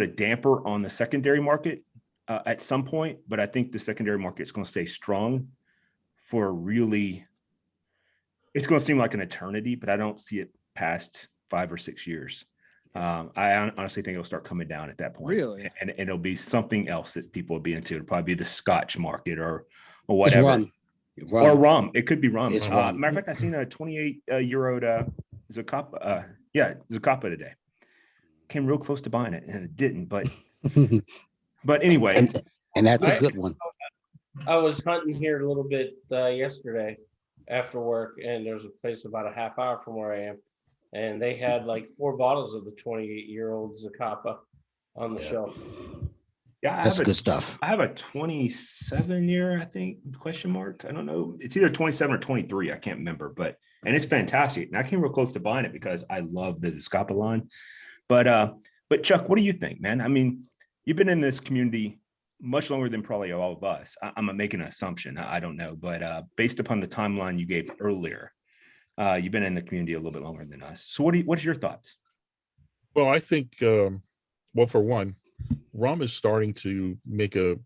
damper on the secondary market at some point. But I think the secondary market is going to stay strong for it's going to seem like an eternity, but I don't see it past 5 or 6 years. I honestly think it'll start coming down at that point. Really? And it'll be something else that people will be into. It'll probably be the Scotch market or whatever. It's rum. Or rum. It could be rum. It's rum. Matter of fact, I seen a 28-year-old Zacapa. Zacapa today. Came real close to buying it, and it didn't. But anyway, and that's a good one. I was hunting here a little bit yesterday after work, and there's a place about a half hour from where I am, and they had like 4 bottles of the 28-year-old Zacapa on the shelf. Yeah, that's good stuff. I have a 27-year, I think, question mark. I don't know. It's either 27 or 23. I can't remember, and it's fantastic. And I came real close to buying it because I love the Zacapa line. But Chuck, what do you think, man? I mean, you've been in this community much longer than probably all of us. I'm making an assumption. I don't know, but based upon the timeline you gave earlier, you've been in the community a little bit longer than us. So what's your thoughts? Well, I think, for one, rum is starting to make it's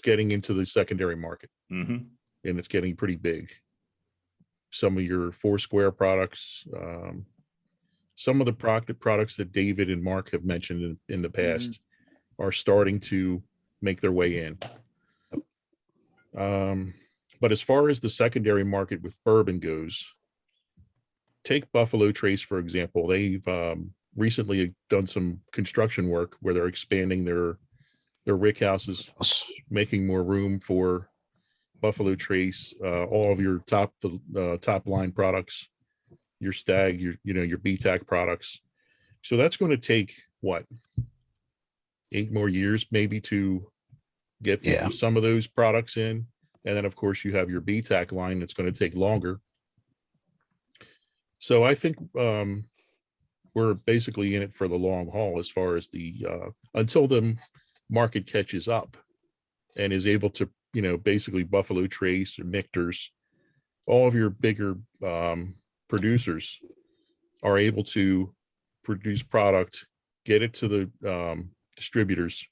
getting into the secondary market, and it's getting pretty big. Some of your Foursquare products, some of the products that David and Mark have mentioned in the past are starting to make their way in. But as far as the secondary market with bourbon goes, take Buffalo Trace, for example. They've recently done some construction work where they're expanding their rick houses, making more room for Buffalo Trace, all of your top line products, your Stag, your BTAC products. So that's going to take 8 more years maybe to get some of those products in. And then of course you have your BTAC line that's going to take longer. So I think we're basically in it for the long haul as far as until the market catches up and is able to, basically Buffalo Trace or Michter's, all of your bigger producers are able to produce product, get it to the distributors,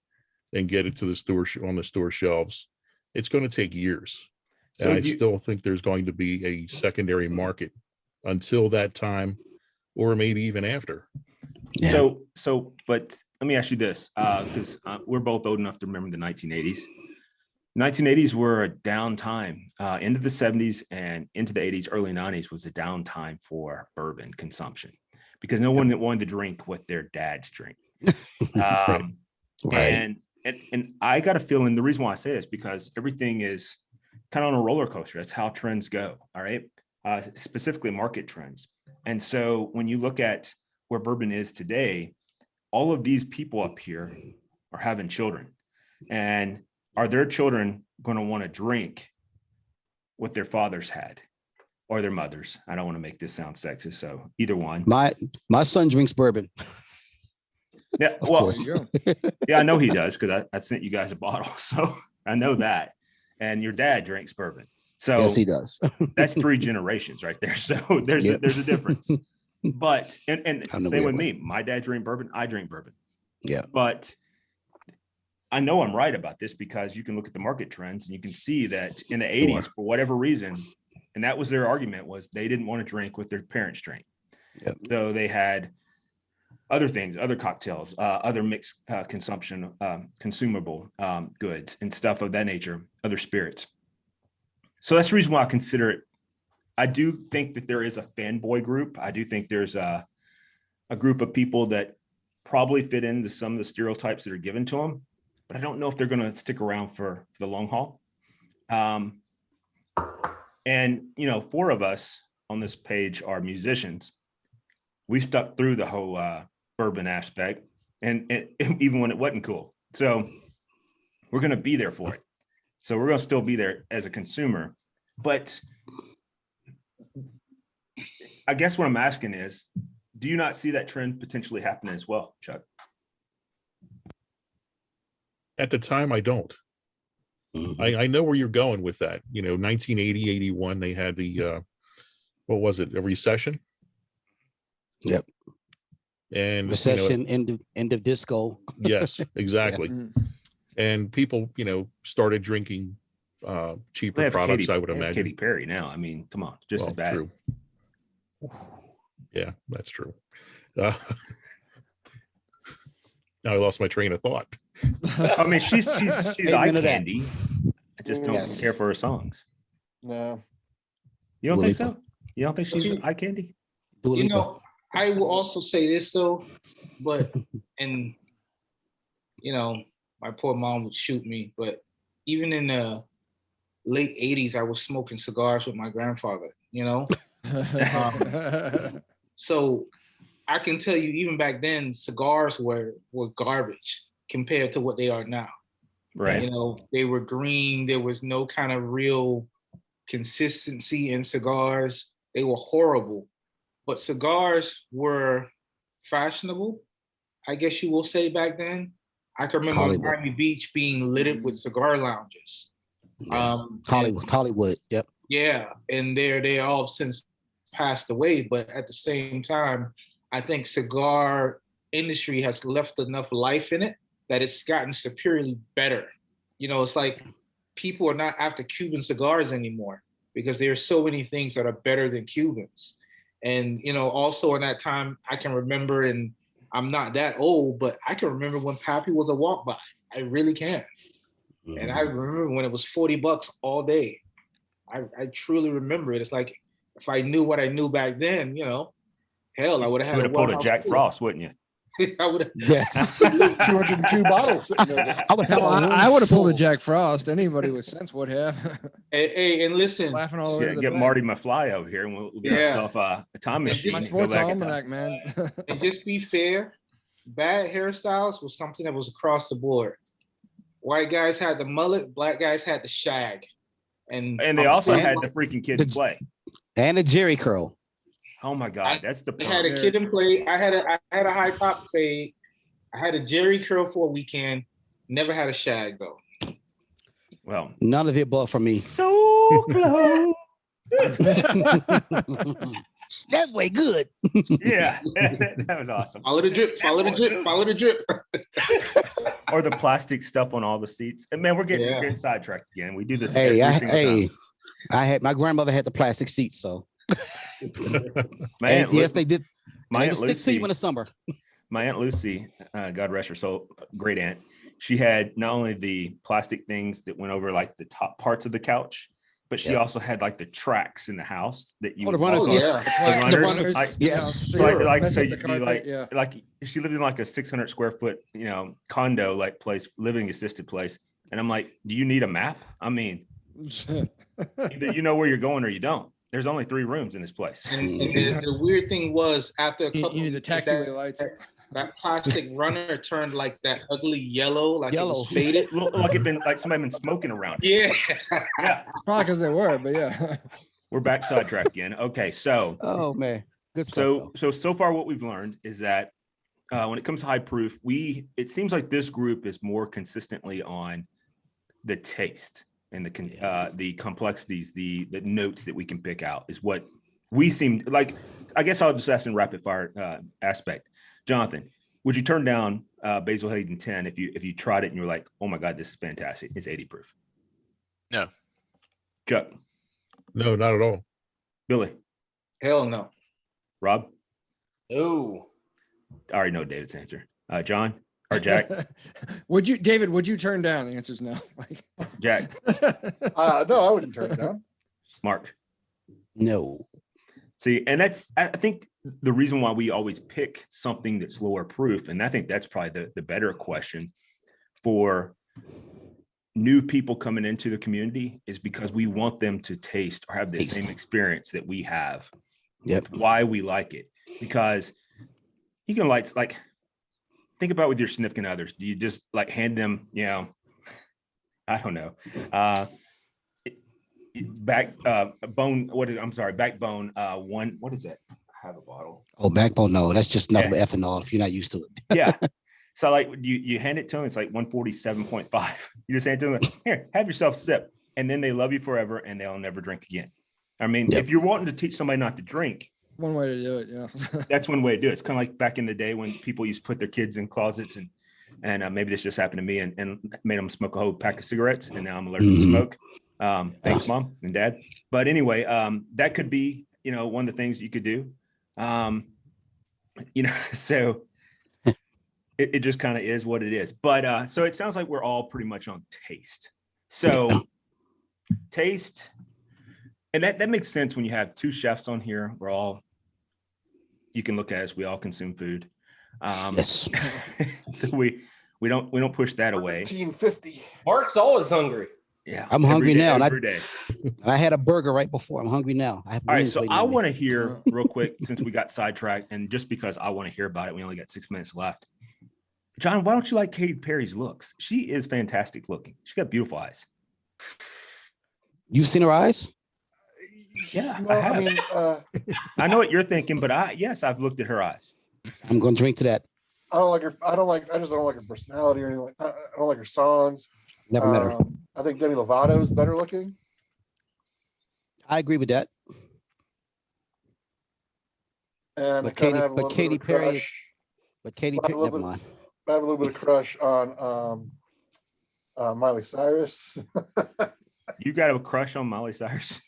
and get it to the store on the store shelves. It's going to take years. So I still think there's going to be a secondary market until that time, or maybe even after. Yeah. But let me ask you this, because we're both old enough to remember the 1980s. 1980s were a down time. Into the 70s and into the 80s, early 90s was a down time for bourbon consumption because no one wanted to drink what their dads drink. Right. And I got a feeling, the reason why I say this, because everything is kind of on a roller coaster. That's how trends go. All right. Specifically market trends. And so when you look at where bourbon is today, all of these people up here are having children. And are their children going to want to drink what their fathers had or their mothers? I don't want to make this sound sexist, so either one. My son drinks bourbon. Yeah, Of well, course. yeah, I know he does because I sent you guys a bottle, so I know that. And your dad drinks bourbon, so Yes, he does. that's 3 generations right there. So there's Yep. there's a difference. But and I know same where with it me. My dad drank bourbon. I drink bourbon. Yeah. But I know I'm right about this because you can look at the market trends and you can see that in the 80s, for whatever reason, and that was their argument, was they didn't want to drink what their parents drank. Yep. So they had other things, other cocktails, other mixed consumption, consumable goods and stuff of that nature, other spirits. So that's the reason why I consider it. I do think that there is a fanboy group. I do think there's a group of people that probably fit into some of the stereotypes that are given to them, but I don't know if they're going to stick around for the long haul. And, 4 of us on this page are musicians. We stuck through the whole bourbon aspect and even when it wasn't cool. So we're going to be there for it. So we're going to still be there as a consumer. But I guess what I'm asking is, do you not see that trend potentially happening as well, Chuck? At the time, I don't. I know where you're going with that. 1980, 81, they had the, what was it? A recession. Yep. And Recession, end of disco. yes, exactly. And people, started drinking cheaper They have products, Katy, I would they have imagine. Katy Perry now. I mean, come on, just Well, as bad. true. Yeah, that's true. Now I lost my train of thought. I mean, she's eye Amen to that. candy. I just don't Yes. care for her songs. No. You don't Dua think Lipa. so? You don't think she's eye candy? Dua You Lipa. know, I will also say this though, but and my poor mom would shoot me, but even in the late 80s, I was smoking cigars with my grandfather, So I can tell you, even back then, cigars were garbage compared to what they are now. Right. They were green. There was no kind of real consistency in cigars. They were horrible. But cigars were fashionable, I guess you will say back then. I can remember Hollywood. Miami Beach being littered with cigar lounges. Yeah. Hollywood. Yep. Yeah, and they all since passed away. But at the same time, I think cigar industry has left enough life in it that it's gotten superiorly better. It's like people are not after Cuban cigars anymore because there are so many things that are better than Cubans. And, also in that time, I can remember, and I'm not that old, but I can remember when Pappy was a walk by. I really can. And I remember when it was $40 all day. I truly remember it. It's like, if I knew what I knew back then, hell, I would have You had would have pulled a Jack Frost, wouldn't you? I would have. Yes. 202 bottles sitting there. I would have. I would have pulled a Jack Frost. Anybody with sense would have. Hey, and listen, Laughing all the way Yeah, to the get bank. Marty McFly over here and we'll get Yeah. ourselves a time machine. My and go sports back in time. almanac, man. and just be fair, bad hairstyles was something that was across the board. White guys had the mullet, black guys had the shag. And And they also And- had the freaking kid to play. And a Jerry curl. Oh my God, that's the I had perk. a kid and play. I had a high top fade. I had a Jerry curl for a weekend. Never had a shag though. Well, None of it but for me. so close. That way good. Yeah, that was awesome. Follow the drip. Follow the drip. Follow the drip. Or the plastic stuff on all the seats. And man, we're getting, Yeah. getting sidetracked again. We do this. Hey, every single time. I had my grandmother had the plastic seats, so My and Aunt yes, Lu- they did. my They Aunt would stick to you Lucy, in the summer. my Aunt Lucy, God rest her soul, great aunt. She had not only the plastic things that went over like the top parts of the couch, but she Yep. also had like the tracks in the house that you Oh, the would runners, walk Oh on. yeah. The runners, like- Yes. like mess so up the you'd be carpet, like, yeah. like she lived in like a 600 square foot, condo like place, living assisted place. And I'm like, do you need a map? I mean, either you know where you're going or you don't. There's only 3 rooms in this place. And the weird thing was after a You couple need the of years, taxiway lights. That plastic runner turned like that ugly yellow, like it Yellow. was faded. Look like it been like somebody been smoking around. Yeah. Yeah, Probably because they were, but yeah. we're back sidetracked again. Okay, so Oh man, good stuff. so far what we've learned is that when it comes to high proof, it seems like this group is more consistently on the taste and the complexities, the notes that we can pick out is what we seem like. I guess I'll just ask in rapid fire aspect. Jonathan, would you turn down Basil Hayden 10 if you tried it and you were like, oh my God, this is fantastic. It's 80 proof. No. Chuck, No, not at all. Billy, Hell no. Rob, Oh, I already know David's answer. John or Jack? David, would you turn down? The answer is no. Like, Jack, No, I wouldn't turn it down. Mark. No. See, and I think the reason why we always pick something that's lower proof, and I think that's probably the better question for new people coming into the community, is because we want them to taste or have the same experience that we have. Yep. Why we like it. Because you can like think about with your significant others. Do you just like hand them, I don't know, backbone one, what is that? I have a bottle. Oh, backbone. No, that's just nothing but ethanol if you're not used to it. Yeah. So like you hand it to them, it's like 147.5. You just hand it to them, here, have yourself a sip. And then they love you forever and they'll never drink again. I mean, if you're wanting to teach somebody not to drink, one way to do it, yeah. that's one way to do it. It's kind of like back in the day when people used to put their kids in closets and maybe this just happened to me and made them smoke a whole pack of cigarettes, and now I'm allergic to smoke. Thanks, Mom and Dad. But anyway, that could be, one of the things you could do. So it just kind of is what it is. But so it sounds like we're all pretty much on taste. So taste, and that makes sense when you have two chefs on here. You can look at us, we all consume food. Yes. So we don't push that away. 1950. Mark's always hungry. Yeah, I'm hungry now. Every day. I had a burger right before. I'm hungry now. I have All right, wings so waiting I on me. want to hear real quick, since we got sidetracked, and just because I want to hear about it, we only got 6 minutes left. John, why don't you like Katy Perry's looks? She is fantastic looking. She's got beautiful eyes. You've seen her eyes? Yeah, Well, I have. I mean, I know what you're thinking, but I've looked at her eyes. I'm going to drink to that. I just don't like her personality or anything. I don't like her songs. Never met her. I think Demi Lovato is better looking. I agree with that. And But I kinda Katy- have a but little bit Katy of a Perry- crush. But Katy I have Perry, a little never bit- mind. I have a little bit of crush on Miley Cyrus. You got a crush on Miley Cyrus?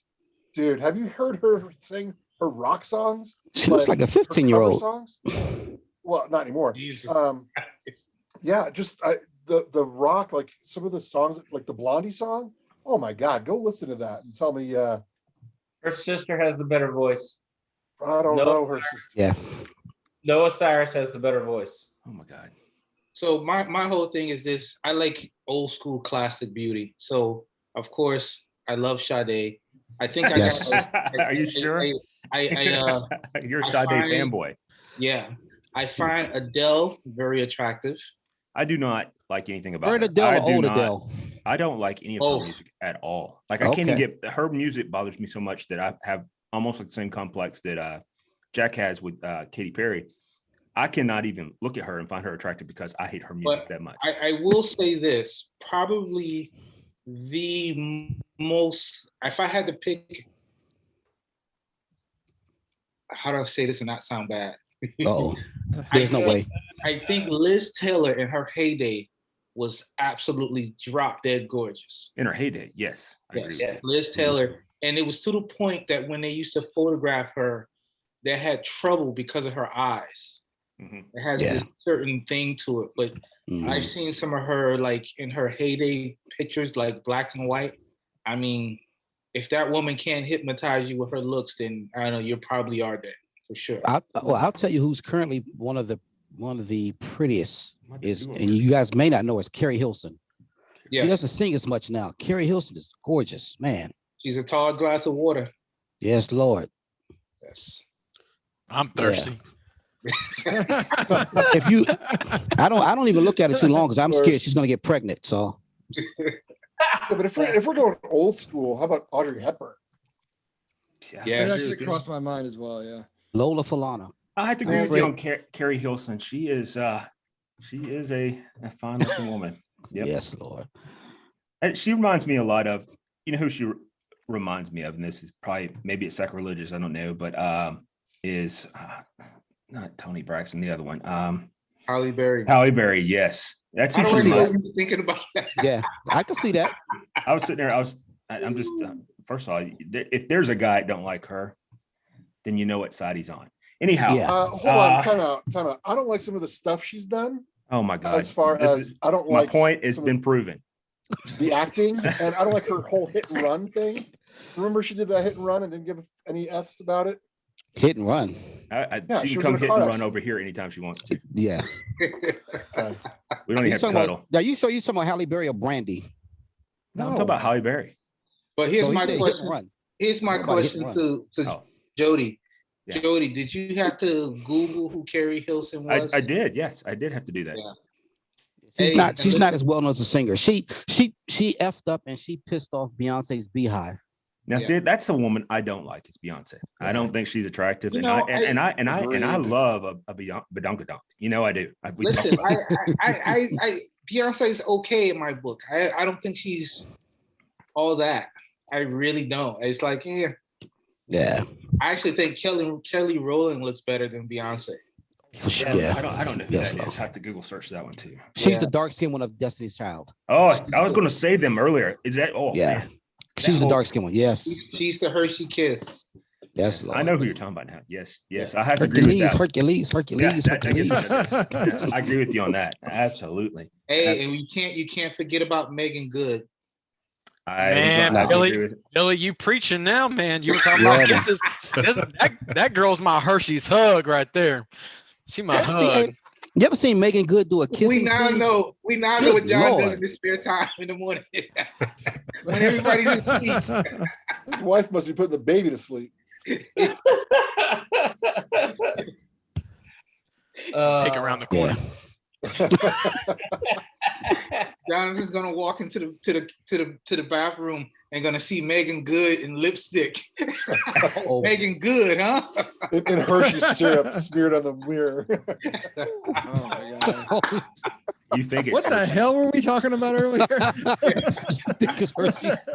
Dude, have you heard her sing her rock songs? She looks like a her cover 15-year-old. songs? Well, not anymore. Jesus. Yeah, just the rock, like some of the songs, like the Blondie song. Oh my God, go listen to that and tell me. Her sister has the better voice. I don't No. know her sister. Yeah. Noah Cyrus has the better voice. Oh my God. So my whole thing is this: I like old school classic beauty. So of course I love Sade. I think I Yes. got. Are you sure? You're a I Sade find- fanboy. Yeah, I find Adele very attractive. I do not like anything about Bird her. Adele I or do old not- Adele? I don't like any of Both. her music at all. Like I can't even Okay. get her music bothers me so much that I have almost like the same complex that Jack has with Katy Perry. I cannot even look at her and find her attractive because I hate her music that much. I will say this: probably the most. If I had to pick, how do I say this and not sound bad? Uh-oh. There's no way. I think Liz Taylor in her heyday was absolutely drop dead gorgeous. In her heyday, yes, I agree. Yes, Liz Taylor. And it was to the point that when they used to photograph her, they had trouble because of her eyes. Mhm. It has Yeah. this certain thing to it. But Mhm. I've seen some of her, like in her heyday pictures, like black and white. I mean, if that woman can't hypnotize you with her looks, then I don't know, you probably are dead for sure. I'll tell you who's currently one of the prettiest Might be is, Google and first. you guys may not know, is Carrie Hilson. She Yes, doesn't sing as much now. Carrie Hilson is gorgeous, man. she's a tall glass of water. Yes, Lord. Yes. I'm thirsty. If you, I don't even look at it too long because I'm scared she's gonna get pregnant. So, Yeah, but if we're going old school, how about Audrey Hepburn? Yeah, Yeah. That Yes. actually crossed my mind as well. Yeah. Lola Falana. I have to agree I'm with you on Carrie Hilson. She is a fine looking woman. Yep. Yes, Lord. And she reminds me a lot of, you know who she reminds me of, and this is probably, maybe it's sacrilegious, I don't know, but is not Tony Braxton, the other one. Halle Berry. Halle Berry, yes. That's I who don't she know reminds. what you're thinking about that. Yeah, I can see that. I was sitting there, I'm just, first of all, if there's a guy that don't like her, then you know what side he's on. Anyhow, Yeah. Hold on, time out. I don't like some of the stuff she's done. oh my God. As far as I don't my like point has some of been proven. the acting, and I don't like her whole hit and run thing. Remember, she did that hit and run and didn't give any F's about it. Hit and run. Yeah, she she was can come in a hit car and run accident. over here anytime she wants to. Yeah. Okay. We don't even You have to talking cuddle. about, now you talking about Halle Berry or Brandy? No, I'm talking about Halle Berry. But here's Oh, he my said hit and question. run. Here's my What about hit and question to Oh. Jody. Yeah. Jody, did you have to Google who Carrie Hilson was? I did, yes. I did have to do that. Yeah. She's Hey, not. and She's not listen- as well known as a singer. She effed up and she pissed off Beyonce's Beehive. Now, Yeah. see, that's a woman I don't like. It's Beyonce. I Yeah. don't think she's attractive, You and know, I Agreed. love a badonkadonk. You know, I do. We talked Listen, about it. I Beyonce's okay in my book. I don't think she's all that. I really don't. It's like, yeah, Yeah. I actually think Kelly Rowland looks better than Beyonce. For sure. Yeah, Yeah. I don't know who Yes, that no. is. I have to Google search that one too. She's Yeah. the dark skinned one of Destiny's Child. Oh, I was going to say them earlier. Is that? Oh, Yeah. man. She's the whole- dark skinned one. Yes. She's the Hershey Kiss. Yes. I know who you're talking about now. Yes, yes. I have to agree with Hercules, that. Hercules, Yeah, Hercules, that gets Hercules. what it is. Yes, I agree with you on that. Absolutely. Hey, and you can't forget about Megan Good. Man, I Billy- agree with it. Billy, you preaching now, man. You were talking Yeah, about man. kisses. That girl's my Hershey's hug right there. She my hug. You ever seen Megan Good do a We kissing now scene? know what Good John does Lord. in his spare time in the morning. When everybody's asleep. His wife must be putting the baby to sleep. Pick around the corner. John's is gonna walk into the bathroom and gonna see Megan Good in lipstick. Oh. Megan Good, huh? In Hershey syrup smeared on the mirror. Oh my god. You think it's What the hell were we talking about earlier? Because Hershey's-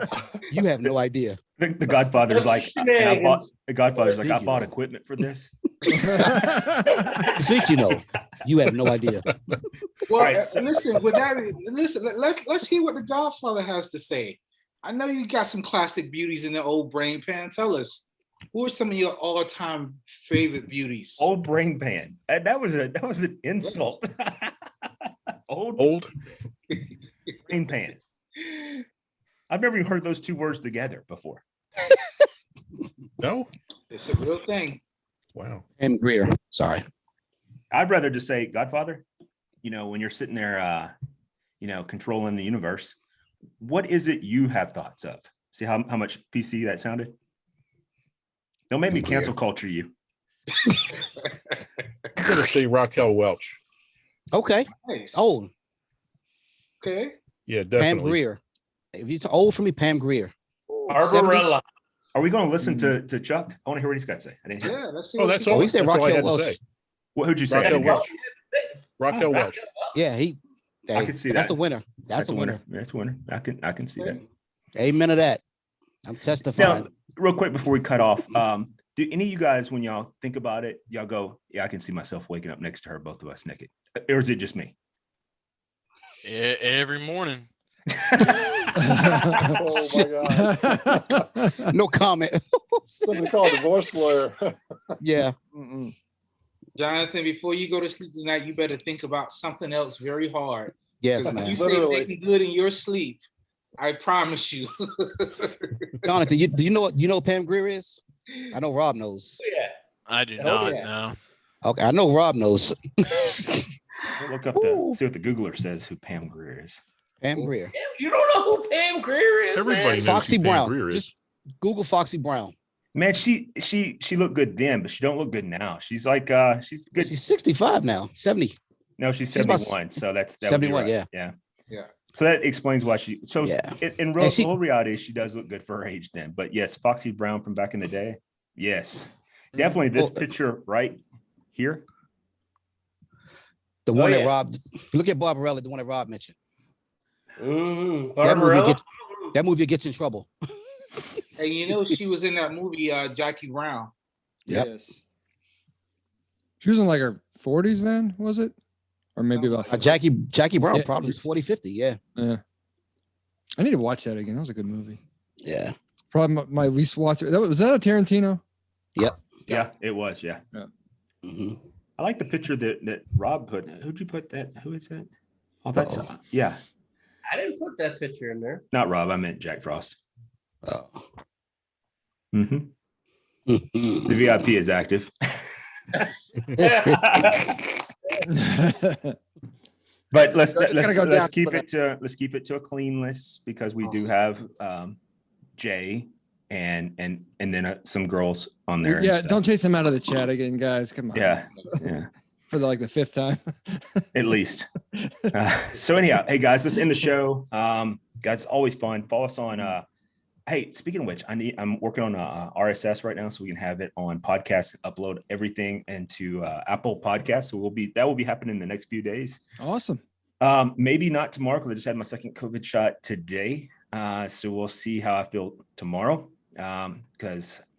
you have no idea. The Godfather's like, and I bought, the Godfather's like, I Thank bought you. equipment for this. You think you know? You have no idea. Well, Right, so- listen. With that, listen. Let's hear what the Godfather has to say. I know you got some classic beauties in the old brain pan. Tell us, who are some of your all-time favorite beauties? Old brain pan. That was an insult. Old brain pan. I've never even heard those two words together before. No. It's a real thing. Wow. Pam Grier. Sorry. I'd rather just say Godfather. You know, when you're sitting there, controlling the universe, what is it you have thoughts of? See how much PC that sounded? Don't make me cancel culture you. I'm gonna say Raquel Welch. Okay. Nice. Old. Okay. Yeah, Pam definitely. Grier. If you're old for me, Pam Grier. Barbarella. Are we going to listen to Chuck? I want to hear what he's got to say. I didn't hear. Yeah. Let's see. Oh, what that's she all. Oh, he said That's all I Raquel had to Welch. say. Who'd you say? I Raquel didn't hear. Welch. Raquel Welch. Yeah, he. I could see That's that. a winner. That's a winner. That's a winner. I can see that. Amen to that. I'm testifying. Now, real quick before we cut off, do any of you guys, when y'all think about it, y'all go, yeah, I can see myself waking up next to her, both of us naked, or is it just me? Every morning. Oh my god. No comment. Somebody call a divorce lawyer. Yeah. Mm-mm. Jonathan, before you go to sleep tonight, you better think about something else very hard. Yes, 'Cause man. You Literally. think making good in your sleep. I promise you. Jonathan, do you know what Pam Grier is? I know Rob knows. Yeah. I do Oh, not yeah. know. Okay, I know Rob knows. Look up see what the Googler says who Pam Grier is. Pam Grier. You don't know who Pam Grier is, Everybody man? knows Foxy who Pam Brown. Grier is. Just Google Foxy Brown. Man, she looked good then, but she don't look good now. She's like she's good. She's 65 now, 70. No, she's she's about 71. So that would be 71, right. yeah. Yeah. So that explains why she. So Yeah. in real, And she- real reality, she does look good for her age then. But yes, Foxy Brown from back in the day. Yes, definitely this Oh. picture right here. The one that yeah. Rob, look at Barbarella, the one that Rob mentioned. Mm, That movie, Barbarella. that movie gets you in trouble. And you know she was in that movie, Jackie Brown. Yep. Yes. She was in like her 40s then, was it? Or maybe about 50. Jackie Brown Yeah. probably was 40, 50. Yeah. Yeah. I need to watch that again. That was a good movie. Yeah. Probably my least watch. Was that a Tarantino? Yeah, it was. Yeah. Mhm. I like the picture that Rob put. Who'd you put that? Who is that? Oh, that's Uh-oh. yeah. I didn't put that picture in there. Not Rob. I meant Jack Frost. Oh. Mm-hmm. The Mhm. VIP is active. But let's gotta go down keep for it to a clean list because we do have Jay and then some girls on there. and Yeah, stuff. don't chase him out of the chat again, guys. Come on. Yeah. For the fifth time. At least. So anyhow, hey guys, let's end the show. Guys, always fun. Follow us on. Hey, speaking of which, I'm working on RSS right now, so we can have it on podcast, upload everything into Apple Podcasts. So that will be happening in the next few days. Awesome. Maybe not tomorrow because I just had my second COVID shot today. So we'll see how I feel tomorrow. And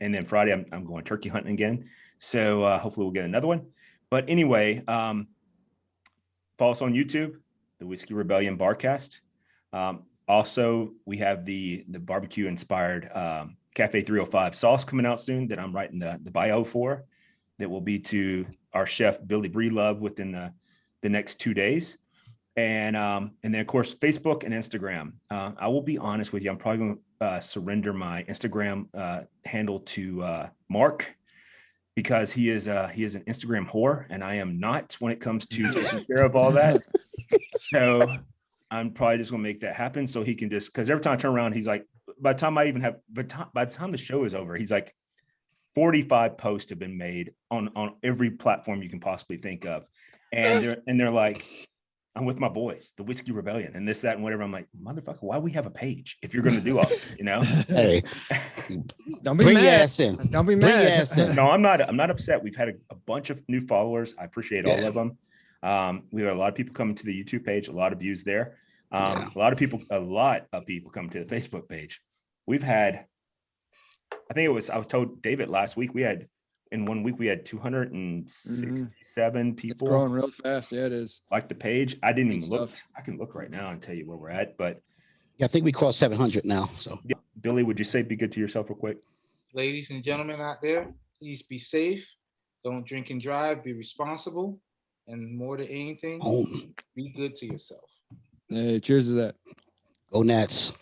then Friday I'm going turkey hunting again. So hopefully we'll get another one. But anyway, follow us on YouTube, the Whiskey Rebellion Barcast. Also, we have the barbecue inspired Cafe 305 sauce coming out soon that I'm writing the bio for. That will be to our chef Billy Breelove within the next 2 days. And then of course Facebook and Instagram. I will be honest with you, I'm probably going to surrender my Instagram handle to Mark because he is an Instagram whore and I am not when it comes to taking care of all that. So I'm probably just gonna make that happen so he can just because every time I turn around, he's like, by the time the show is over, he's like 45 posts have been made on every platform you can possibly think of. And they're like, I'm with my boys, the Whiskey Rebellion, and this, that, and whatever. I'm like, motherfucker, why we have a page if you're gonna do all this, you know? Hey, Don't be bring your mad. ass in. Don't be Bring your mad. ass in. No, I'm not upset. We've had a bunch of new followers. I appreciate all Yeah. of them. We had a lot of people coming to the YouTube page, a lot of views there. Yeah. A lot of people come to the Facebook page. We've had, I was told David last week, in 1 week, we had 267 It's people growing real fast. Yeah, it is. like the page. I didn't Good even look. stuff. I can look right now and tell you where we're at. But Yeah, I think we crossed 700 now. So yeah, Billy, would you say be good to yourself real quick? Ladies and gentlemen out there, please be safe. Don't drink and drive. Be responsible. And more than anything, home. be good to yourself. Hey, cheers to that. Go Nats.